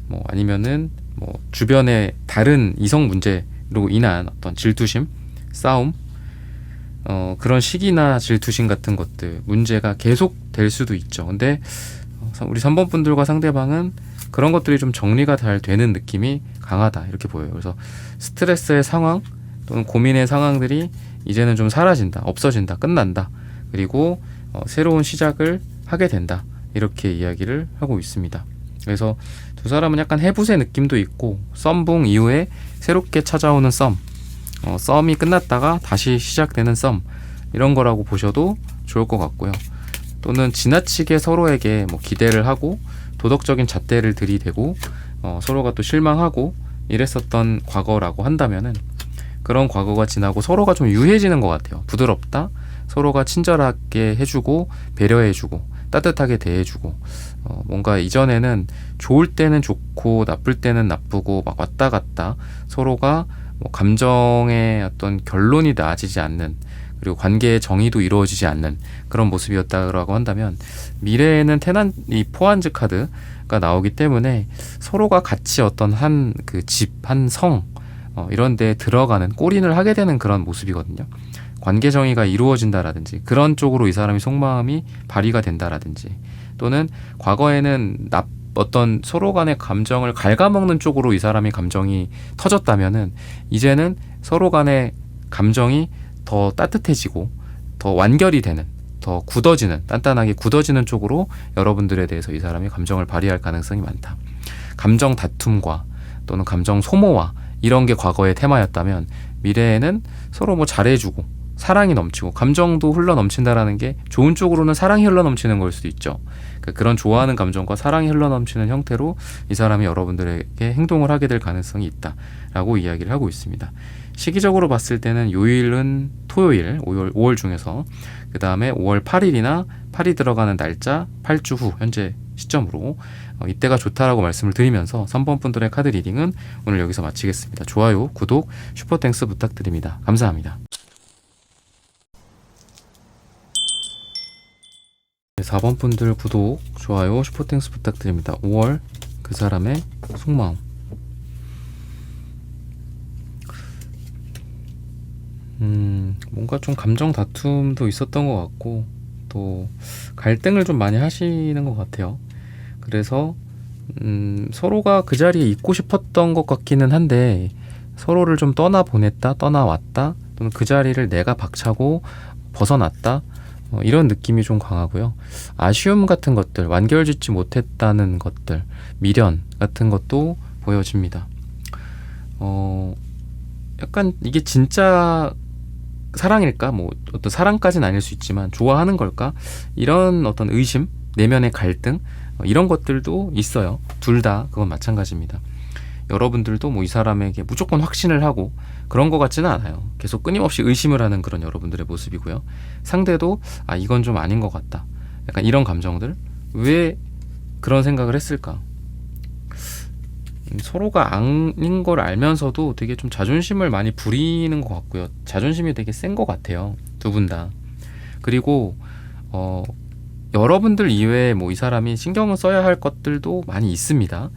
뭐 아니면은 뭐 주변의 다른 이성 문제로 인한 어떤 질투심, 싸움, 그런 시기나 질투심 같은 것들 문제가 계속 될 수도 있죠. 근데 우리 3번 분들과 상대방은 그런 것들이 좀 정리가 잘 되는 느낌이 강하다 이렇게 보여요. 그래서 스트레스의 상황 또는 고민의 상황들이 이제는 좀 사라진다, 없어진다, 끝난다. 그리고 새로운 시작을 하게 된다. 이렇게 이야기를 하고 있습니다. 그래서 두 사람은 약간 해부세 느낌도 있고, 썸붕 이후에 새롭게 찾아오는 썸이 끝났다가 다시 시작되는 썸, 이런 거라고 보셔도 좋을 것 같고요. 또는 지나치게 서로에게 뭐 기대를 하고 도덕적인 잣대를 들이대고 서로가 또 실망하고 이랬었던 과거라고 한다면은 그런 과거가 지나고 서로가 좀 유해지는 것 같아요. 부드럽다, 서로가 친절하게 해주고 배려해주고 따뜻하게 대해주고, 뭔가 이전에는 좋을 때는 좋고 나쁠 때는 나쁘고 막 왔다 갔다 서로가 뭐 감정의 어떤 결론이 나아지지 않는, 그리고 관계의 정의도 이루어지지 않는 그런 모습이었다고 한다면, 미래에는 이 포안즈 카드가 나오기 때문에 서로가 같이 어떤 한 그 집, 한 성 이런 데에 들어가는, 골인을 하게 되는 그런 모습이거든요. 관계 정의가 이루어진다라든지 그런 쪽으로 이 사람이 속마음이 발휘가 된다라든지 또는 과거에는 어떤 서로 간의 감정을 갉아먹는 쪽으로 이 사람이 감정이 터졌다면은 이제는 서로 간의 감정이 더 따뜻해지고 더 완결이 되는, 더 굳어지는, 단단하게 굳어지는 쪽으로 여러분들에 대해서 이 사람이 감정을 발휘할 가능성이 많다. 감정 다툼과 또는 감정 소모와 이런 게 과거의 테마였다면 미래에는 서로 뭐 잘해주고 사랑이 넘치고 감정도 흘러 넘친다라는 게 좋은 쪽으로는 사랑이 흘러 넘치는 걸 수도 있죠. 그런 좋아하는 감정과 사랑이 흘러 넘치는 형태로 이 사람이 여러분들에게 행동을 하게 될 가능성이 있다라고 이야기를 하고 있습니다. 시기적으로 봤을 때는 요일은 토요일 5월 중에서 그 다음에 5월 8일이나 8이 들어가는 날짜 8주 후 현재 시점으로 이때가 좋다라고 말씀을 드리면서 3번 분들의 카드 리딩은 오늘 여기서 마치겠습니다. 좋아요, 구독, 슈퍼땡스 부탁드립니다. 감사합니다. 4번 분들 구독, 좋아요, 슈퍼땡스 부탁드립니다. 5월 그 사람의 속마음. 뭔가 좀 감정 다툼도 있었던 것 같고 또 갈등을 좀 많이 하시는 것 같아요. 그래서 서로가 그 자리에 있고 싶었던 것 같기는 한데 서로를 좀 떠나보냈다, 떠나왔다, 또는 그 자리를 내가 박차고 벗어났다, 이런 느낌이 좀 강하고요. 아쉬움 같은 것들, 완결짓지 못했다는 것들, 미련 같은 것도 보여집니다. 약간 이게 진짜 사랑일까? 뭐 어떤 사랑까지는 아닐 수 있지만 좋아하는 걸까? 이런 어떤 의심, 내면의 갈등, 이런 것들도 있어요. 둘 다 그건 마찬가지입니다. 여러분들도 뭐 이 사람에게 무조건 확신을 하고 그런 것 같지는 않아요. 계속 끊임없이 의심을 하는 그런 여러분들의 모습이고요. 상대도 이건 좀 아닌 것 같다. 약간 이런 감정들. 왜 그런 생각을 했을까? 서로가 아닌 걸 알면서도 되게 좀 자존심을 많이 부리는 것 같고요. 자존심이 되게 센 것 같아요. 두 분 다. 그리고 여러분들 이외에 뭐 이 사람이 신경을 써야 할 것들도 많이 있습니다.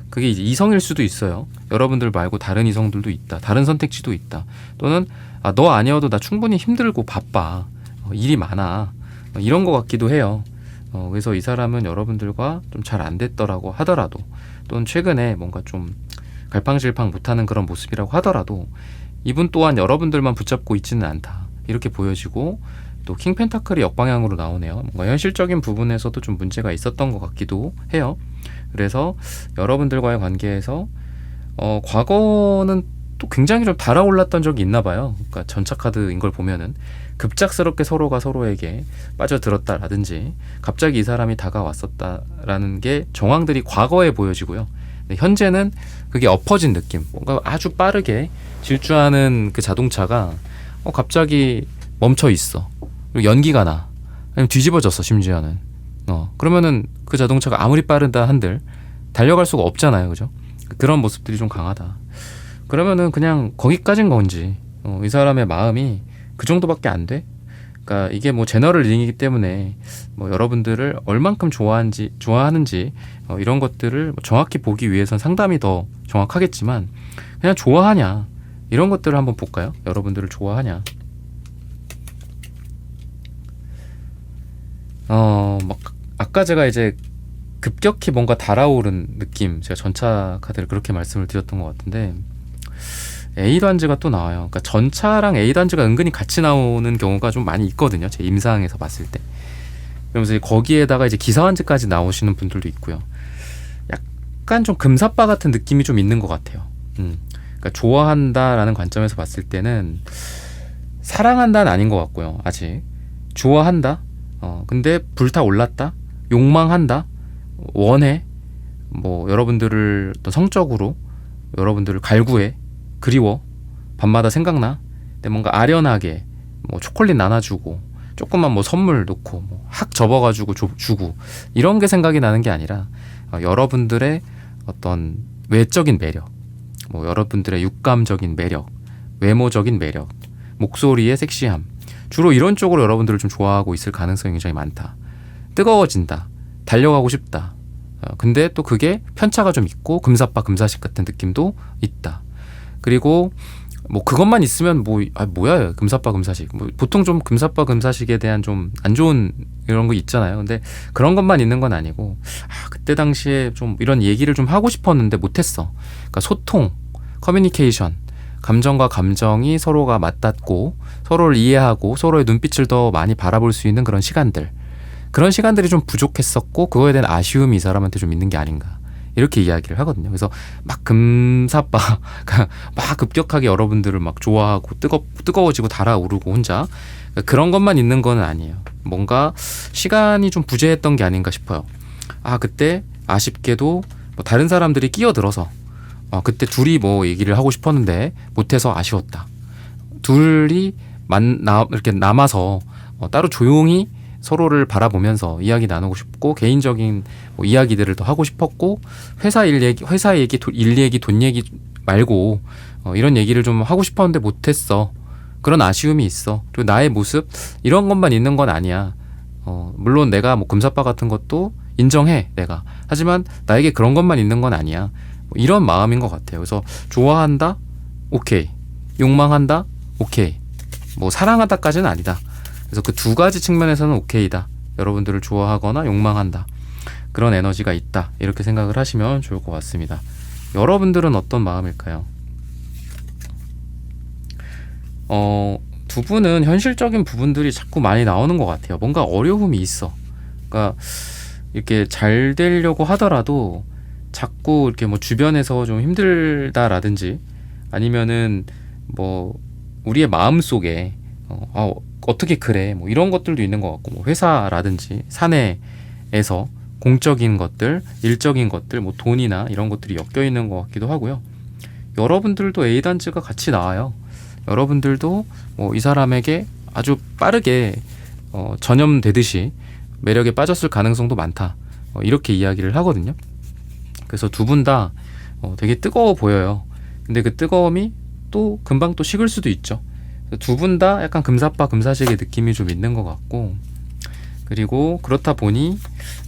그게 이제 이성일 수도 있어요. 여러분들 말고 다른 이성들도 있다. 다른 선택지도 있다. 또는 너 아니어도 나 충분히 힘들고 바빠. 일이 많아. 이런 것 같기도 해요. 그래서 이 사람은 여러분들과 좀 잘 안 됐더라고 하더라도 또는 최근에 뭔가 좀 갈팡질팡 못하는 그런 모습이라고 하더라도 이분 또한 여러분들만 붙잡고 있지는 않다. 이렇게 보여지고 또 킹 펜타클이 역방향으로 나오네요. 뭔가 현실적인 부분에서도 좀 문제가 있었던 것 같기도 해요. 그래서 여러분들과의 관계에서 과거는 또 굉장히 좀 달아올랐던 적이 있나 봐요. 그러니까 전차 카드인 걸 보면은 급작스럽게 서로가 서로에게 빠져들었다라든지 갑자기 이 사람이 다가왔었다라는 게 정황들이 과거에 보여지고요. 현재는 그게 엎어진 느낌, 뭔가 아주 빠르게 질주하는 그 자동차가 갑자기 멈춰 있어. 그리고 연기가 나. 아니면 뒤집어졌어, 심지어는. 그러면은 그 자동차가 아무리 빠르다 한들 달려갈 수가 없잖아요. 그죠? 그런 모습들이 좀 강하다. 그러면은 그냥 거기까진 건지, 이 사람의 마음이 그 정도밖에 안 돼? 그러니까 이게 뭐 제너럴 리딩이기 때문에 뭐 여러분들을 얼만큼 좋아하는지 이런 것들을 정확히 보기 위해선 상담이 더 정확하겠지만 그냥 좋아하냐 이런 것들을 한번 볼까요? 여러분들을 좋아하냐? 막 아까 제가 이제 급격히 뭔가 달아오른 느낌, 제가 전차 카드를 그렇게 말씀을 드렸던 것 같은데 A단지가 또 나와요. 그러니까 전차랑 A단지가 은근히 같이 나오는 경우가 좀 많이 있거든요. 제 임상에서 봤을 때. 그러면서 거기에다가 이제 기사환지까지 나오시는 분들도 있고요. 약간 좀 금사빠 같은 느낌이 좀 있는 것 같아요. 그러니까 좋아한다라는 관점에서 봤을 때는 사랑한다는 아닌 것 같고요. 아직 좋아한다. 근데 불타올랐다. 욕망한다. 원해. 뭐 여러분들을 어떤 성적으로 여러분들을 갈구해. 그리워. 밤마다 생각나. 근데 뭔가 아련하게 뭐 초콜릿 나눠주고 조금만 뭐 선물 놓고 뭐 확 접어가지고 주고 이런 게 생각이 나는 게 아니라 여러분들의 어떤 외적인 매력, 뭐 여러분들의 육감적인 매력, 외모적인 매력, 목소리의 섹시함, 주로 이런 쪽으로 여러분들을 좀 좋아하고 있을 가능성이 굉장히 많다. 뜨거워진다. 달려가고 싶다. 근데 또 그게 편차가 좀 있고 금사빠 금사식 같은 느낌도 있다. 그리고 뭐 그것만 있으면 뭐 뭐야 금사빠 금사식 뭐 보통 좀 금사빠 금사식에 대한 좀 안 좋은 이런 거 있잖아요. 근데 그런 것만 있는 건 아니고 그때 당시에 좀 이런 얘기를 좀 하고 싶었는데 못했어. 그러니까 소통, 커뮤니케이션, 감정과 감정이 서로가 맞닿고 서로를 이해하고 서로의 눈빛을 더 많이 바라볼 수 있는 그런 시간들, 그런 시간들이 좀 부족했었고 그거에 대한 아쉬움이 이 사람한테 좀 있는 게 아닌가 이렇게 이야기를 하거든요. 그래서 막 금사빠가 막 급격하게 여러분들을 막 좋아하고 뜨거워지고 달아오르고 혼자 그런 것만 있는 건 아니에요. 뭔가 시간이 좀 부재했던 게 아닌가 싶어요. 그때 아쉽게도 뭐 다른 사람들이 끼어들어서 그때 둘이 뭐 얘기를 하고 싶었는데 못해서 아쉬웠다. 둘이 이렇게 남아서 따로 조용히 서로를 바라보면서 이야기 나누고 싶고 개인적인 뭐 이야기들을 더 하고 싶었고 회사 일 얘기, 일 얘기, 돈 얘기 말고 이런 얘기를 좀 하고 싶었는데 못했어. 그런 아쉬움이 있어. 그리고 나의 모습 이런 것만 있는 건 아니야. 물론 내가 뭐 금사빠 같은 것도 인정해 내가. 하지만 나에게 그런 것만 있는 건 아니야. 뭐 이런 마음인 것 같아요. 그래서 좋아한다? 오케이. 욕망한다? 오케이. 뭐 사랑하다까지는 아니다. 그래서 그 두 가지 측면에서는 오케이다. 여러분들을 좋아하거나 욕망한다. 그런 에너지가 있다. 이렇게 생각을 하시면 좋을 것 같습니다. 여러분들은 어떤 마음일까요? 두 분은 현실적인 부분들이 자꾸 많이 나오는 것 같아요. 뭔가 어려움이 있어. 그러니까 이렇게 잘 되려고 하더라도 자꾸 이렇게 뭐 주변에서 좀 힘들다라든지 아니면은 뭐 우리의 마음 속에 어떻게 그래 뭐 이런 것들도 있는 것 같고 뭐 회사라든지 사내에서 공적인 것들, 일적인 것들, 뭐 돈이나 이런 것들이 엮여 있는 것 같기도 하고요. 여러분들도 A단지가 같이 나와요. 여러분들도 뭐 이 사람에게 아주 빠르게 전염되듯이 매력에 빠졌을 가능성도 많다. 이렇게 이야기를 하거든요. 그래서 두 분 다 되게 뜨거워 보여요. 근데 그 뜨거움이 또 금방 또 식을 수도 있죠. 두 분 다 약간 금사빠 금사식의 느낌이 좀 있는 것 같고, 그리고 그렇다 보니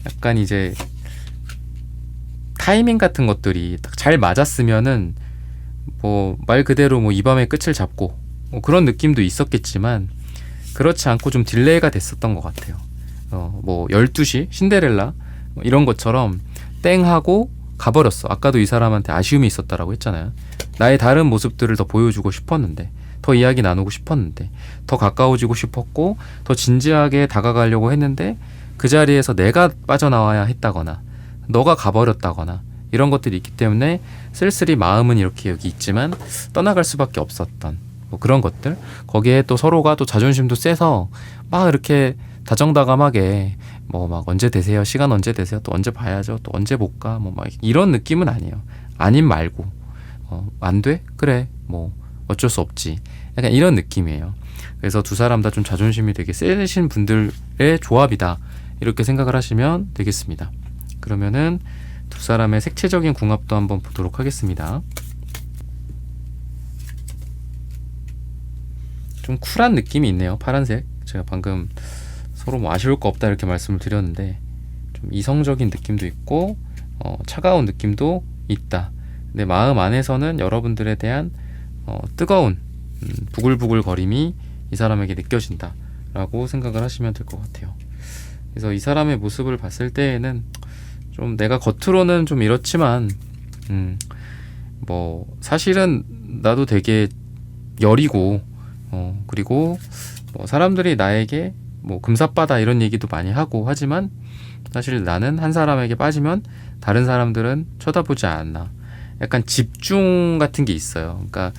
약간 이제 타이밍 같은 것들이 딱 잘 맞았으면은 뭐 말 그대로 뭐 이 밤의 끝을 잡고 뭐 그런 느낌도 있었겠지만 그렇지 않고 좀 딜레이가 됐었던 것 같아요. 뭐 12시 신데렐라 뭐 이런 것처럼 땡 하고 가버렸어. 아까도 이 사람한테 아쉬움이 있었다라고 했잖아요. 나의 다른 모습들을 더 보여주고 싶었는데, 더 이야기 나누고 싶었는데, 더 가까워지고 싶었고 더 진지하게 다가가려고 했는데 그 자리에서 내가 빠져나와야 했다거나 너가 가버렸다거나 이런 것들이 있기 때문에 쓸쓸히 마음은 이렇게 여기 있지만 떠나갈 수밖에 없었던 뭐 그런 것들, 거기에 또 서로가 또 자존심도 세서 막 이렇게 다정다감하게 뭐 막 언제 되세요, 시간 언제 되세요, 또 언제 봐야죠, 또 언제 볼까, 뭐 막 이런 느낌은 아니에요. 아님 말고 안 돼? 그래 뭐 어쩔 수 없지, 약간 이런 느낌이에요. 그래서 두 사람 다 좀 자존심이 되게 세신 분들의 조합이다, 이렇게 생각을 하시면 되겠습니다. 그러면은 두 사람의 색채적인 궁합도 한번 보도록 하겠습니다. 좀 쿨한 느낌이 있네요. 파란색. 제가 방금 서로 뭐 아쉬울 거 없다 이렇게 말씀을 드렸는데 좀 이성적인 느낌도 있고 차가운 느낌도 있다. 근데 마음 안에서는 여러분들에 대한 뜨거운 부글부글 거림이 이 사람에게 느껴진다 라고 생각을 하시면 될 것 같아요. 그래서 이 사람의 모습을 봤을 때에는 좀 내가 겉으로는 좀 이렇지만 뭐 사실은 나도 되게 여리고 그리고 뭐 사람들이 나에게 뭐 금사빠다 이런 얘기도 많이 하고 하지만 사실 나는 한 사람에게 빠지면 다른 사람들은 쳐다보지 않나, 약간 집중 같은 게 있어요. 그러니까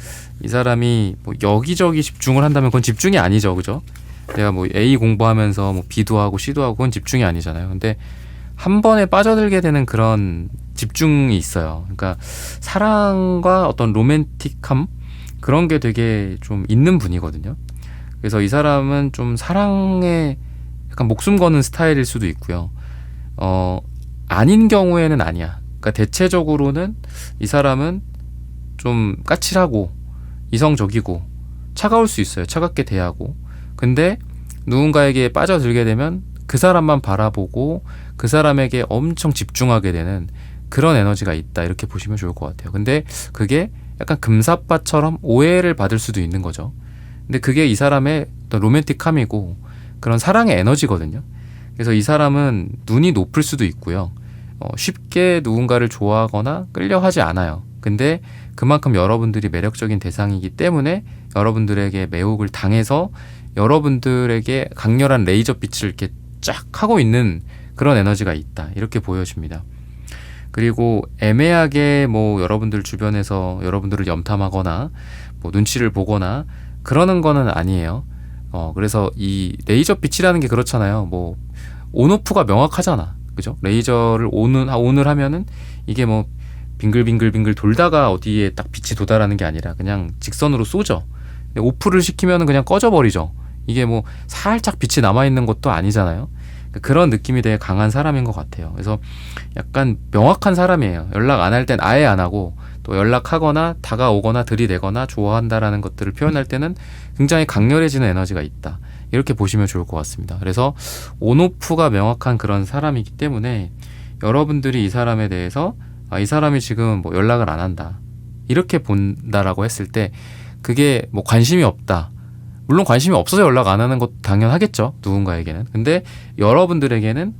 이 사람이 뭐 여기저기 집중을 한다면 그건 집중이 아니죠, 그죠? 내가 뭐 A 공부하면서 뭐 B도 하고 C도 하고 그건 집중이 아니잖아요. 근데 한 번에 빠져들게 되는 그런 집중이 있어요. 그러니까 사랑과 어떤 로맨틱함, 그런 게 되게 좀 있는 분이거든요. 그래서 이 사람은 좀 사랑에 약간 목숨 거는 스타일일 수도 있고요. 아닌 경우에는 아니야. 그러니까 대체적으로는 이 사람은 좀 까칠하고 이성적이고 차가울 수 있어요. 차갑게 대하고. 근데 누군가에게 빠져들게 되면 그 사람만 바라보고 그 사람에게 엄청 집중하게 되는 그런 에너지가 있다, 이렇게 보시면 좋을 것 같아요. 근데 그게 약간 금사빠처럼 오해를 받을 수도 있는 거죠. 근데 그게 이 사람의 어떤 로맨틱함이고 그런 사랑의 에너지거든요. 그래서 이 사람은 눈이 높을 수도 있고요. 쉽게 누군가를 좋아하거나 끌려하지 않아요. 근데 그만큼 여러분들이 매력적인 대상이기 때문에 여러분들에게 매혹을 당해서 여러분들에게 강렬한 레이저빛을 이렇게 쫙 하고 있는 그런 에너지가 있다. 이렇게 보여집니다. 그리고 애매하게 뭐 여러분들 주변에서 여러분들을 염탐하거나 뭐 눈치를 보거나 그러는 거는 아니에요. 그래서 이 레이저빛이라는 게 그렇잖아요. 뭐 온오프가 명확하잖아. 그죠? 레이저를 온을 하면은 이게 뭐 빙글빙글빙글 돌다가 어디에 딱 빛이 도달하는 게 아니라 그냥 직선으로 쏘죠. 근데 오프를 시키면은 그냥 꺼져버리죠. 이게 뭐 살짝 빛이 남아있는 것도 아니잖아요. 그런 느낌이 되게 강한 사람인 것 같아요. 그래서 약간 명확한 사람이에요. 연락 안 할 땐 아예 안 하고 또 연락하거나 다가오거나 들이대거나 좋아한다라는 것들을 표현할 때는 굉장히 강렬해지는 에너지가 있다. 이렇게 보시면 좋을 것 같습니다. 그래서 온오프가 명확한 그런 사람이기 때문에 여러분들이 이 사람에 대해서 이 사람이 지금 뭐 연락을 안 한다. 이렇게 본다라고 했을 때 그게 뭐 관심이 없다. 물론 관심이 없어서 연락 안 하는 것도 당연하겠죠. 누군가에게는. 근데 여러분들에게는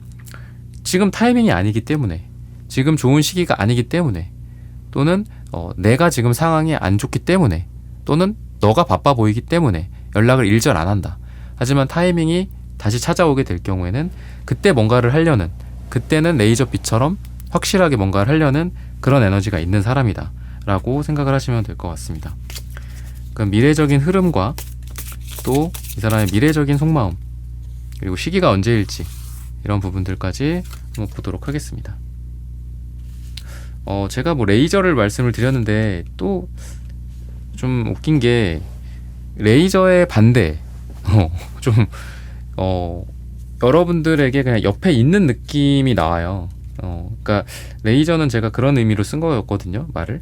지금 타이밍이 아니기 때문에 지금 좋은 시기가 아니기 때문에 또는 내가 지금 상황이 안 좋기 때문에 또는 너가 바빠 보이기 때문에 연락을 일절 안 한다. 하지만 타이밍이 다시 찾아오게 될 경우에는 그때 뭔가를 하려는 그때는 레이저빛처럼 확실하게 뭔가를 하려는 그런 에너지가 있는 사람이다 라고 생각을 하시면 될 것 같습니다. 그럼 미래적인 흐름과 또 이 사람의 미래적인 속마음 그리고 시기가 언제일지 이런 부분들까지 한번 보도록 하겠습니다. 제가 뭐 레이저를 말씀을 드렸는데 또 좀 웃긴 게 레이저의 반대 여러분들에게 그냥 옆에 있는 느낌이 나와요. 그러니까 레이저는 제가 그런 의미로 쓴 거였거든요. 말을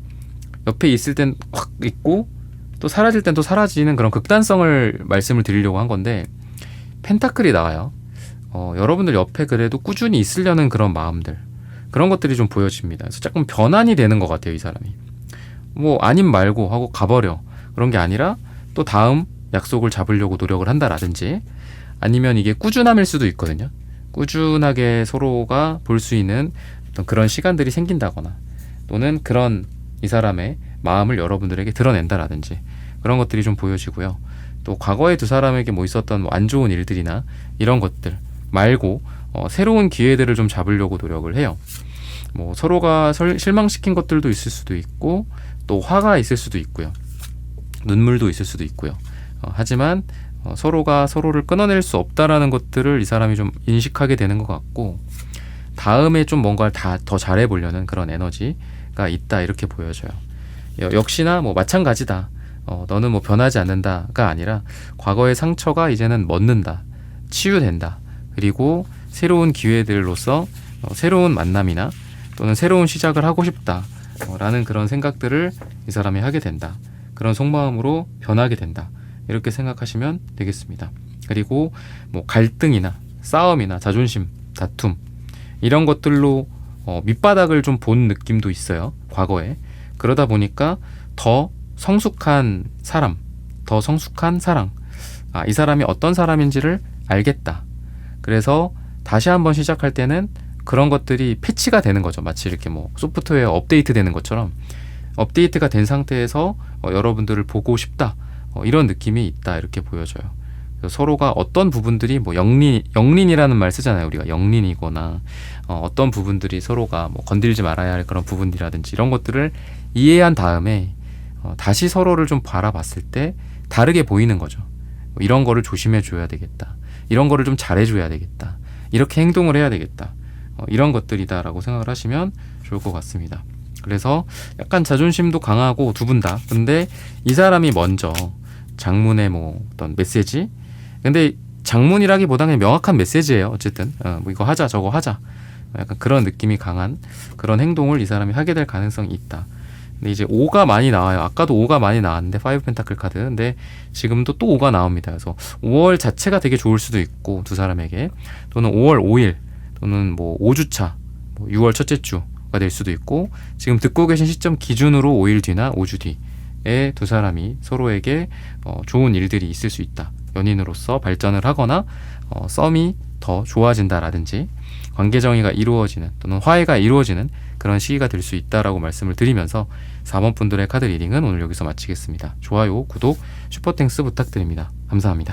옆에 있을 땐 확 있고 또 사라질 땐 또 사라지는 그런 극단성을 말씀을 드리려고 한 건데 펜타클이 나와요. 여러분들 옆에 그래도 꾸준히 있으려는 그런 마음들 그런 것들이 좀 보여집니다. 그래서 조금 변환이 되는 것 같아요. 이 사람이 뭐 아님 말고 하고 가버려 그런 게 아니라 또 다음 약속을 잡으려고 노력을 한다라든지 아니면 이게 꾸준함일 수도 있거든요. 꾸준하게 서로가 볼 수 있는 어떤 그런 시간들이 생긴다거나 또는 그런 이 사람의 마음을 여러분들에게 드러낸다라든지 그런 것들이 좀 보여지고요. 또 과거에 두 사람에게 뭐 있었던 안 좋은 일들이나 이런 것들 말고 새로운 기회들을 좀 잡으려고 노력을 해요. 뭐 서로가 실망시킨 것들도 있을 수도 있고 또 화가 있을 수도 있고요. 눈물도 있을 수도 있고요. 하지만 서로가 서로를 끊어낼 수 없다라는 것들을 이 사람이 좀 인식하게 되는 것 같고 다음에 좀 뭔가를 더 잘해보려는 그런 에너지가 있다 이렇게 보여져요. 역시나 뭐 마찬가지다. 너는 뭐 변하지 않는다가 아니라 과거의 상처가 이제는 멎는다. 치유된다. 그리고 새로운 기회들로서 새로운 만남이나 또는 새로운 시작을 하고 싶다. 라는 그런 생각들을 이 사람이 하게 된다. 그런 속마음으로 변하게 된다. 이렇게 생각하시면 되겠습니다. 그리고 뭐 갈등이나 싸움이나 자존심, 다툼 이런 것들로 밑바닥을 좀 본 느낌도 있어요. 과거에. 그러다 보니까 더 성숙한 사람, 더 성숙한 사랑. 이 사람이 어떤 사람인지를 알겠다. 그래서 다시 한번 시작할 때는 그런 것들이 패치가 되는 거죠. 마치 이렇게 뭐 소프트웨어 업데이트 되는 것처럼 업데이트가 된 상태에서 여러분들을 보고 싶다. 이런 느낌이 있다. 이렇게 보여져요. 그래서 서로가 어떤 부분들이 뭐 영린이라는 말 쓰잖아요. 우리가 영린이거나 어떤 부분들이 서로가 뭐 건들지 말아야 할 그런 부분이라든지 이런 것들을 이해한 다음에 다시 서로를 좀 바라봤을 때 다르게 보이는 거죠. 이런 거를 조심해 줘야 되겠다. 이런 거를 좀 잘해 줘야 되겠다. 이렇게 행동을 해야 되겠다. 이런 것들이다라고 생각을 하시면 좋을 것 같습니다. 그래서 약간 자존심도 강하고 두 분 다. 근데 이 사람이 먼저 장문의 뭐 어떤 메시지. 근데 장문이라기보다는 명확한 메시지예요. 어쨌든 뭐 이거 하자 저거 하자. 약간 그런 느낌이 강한 그런 행동을 이 사람이 하게 될 가능성이 있다. 근데 이제 5가 많이 나와요. 아까도 5가 많이 나왔는데 5 펜타클 카드. 근데 지금도 또 5가 나옵니다. 그래서 5월 자체가 되게 좋을 수도 있고 두 사람에게 또는 5월 5일 또는 뭐 5주차, 뭐 6월 첫째 주, 될 수도 있고, 지금 듣고 계신 시점 기준으로 5일 뒤나 5주 뒤에 두 사람이 서로에게 좋은 일들이 있을 수 있다. 연인으로서 발전을 하거나 썸이 더 좋아진다라든지 관계 정의가 이루어지는 또는 화해가 이루어지는 그런 시기가 될 수 있다라고 말씀을 드리면서 4번 분들의 카드 리딩은 오늘 여기서 마치겠습니다. 좋아요, 구독, 슈퍼땡스 부탁드립니다. 감사합니다.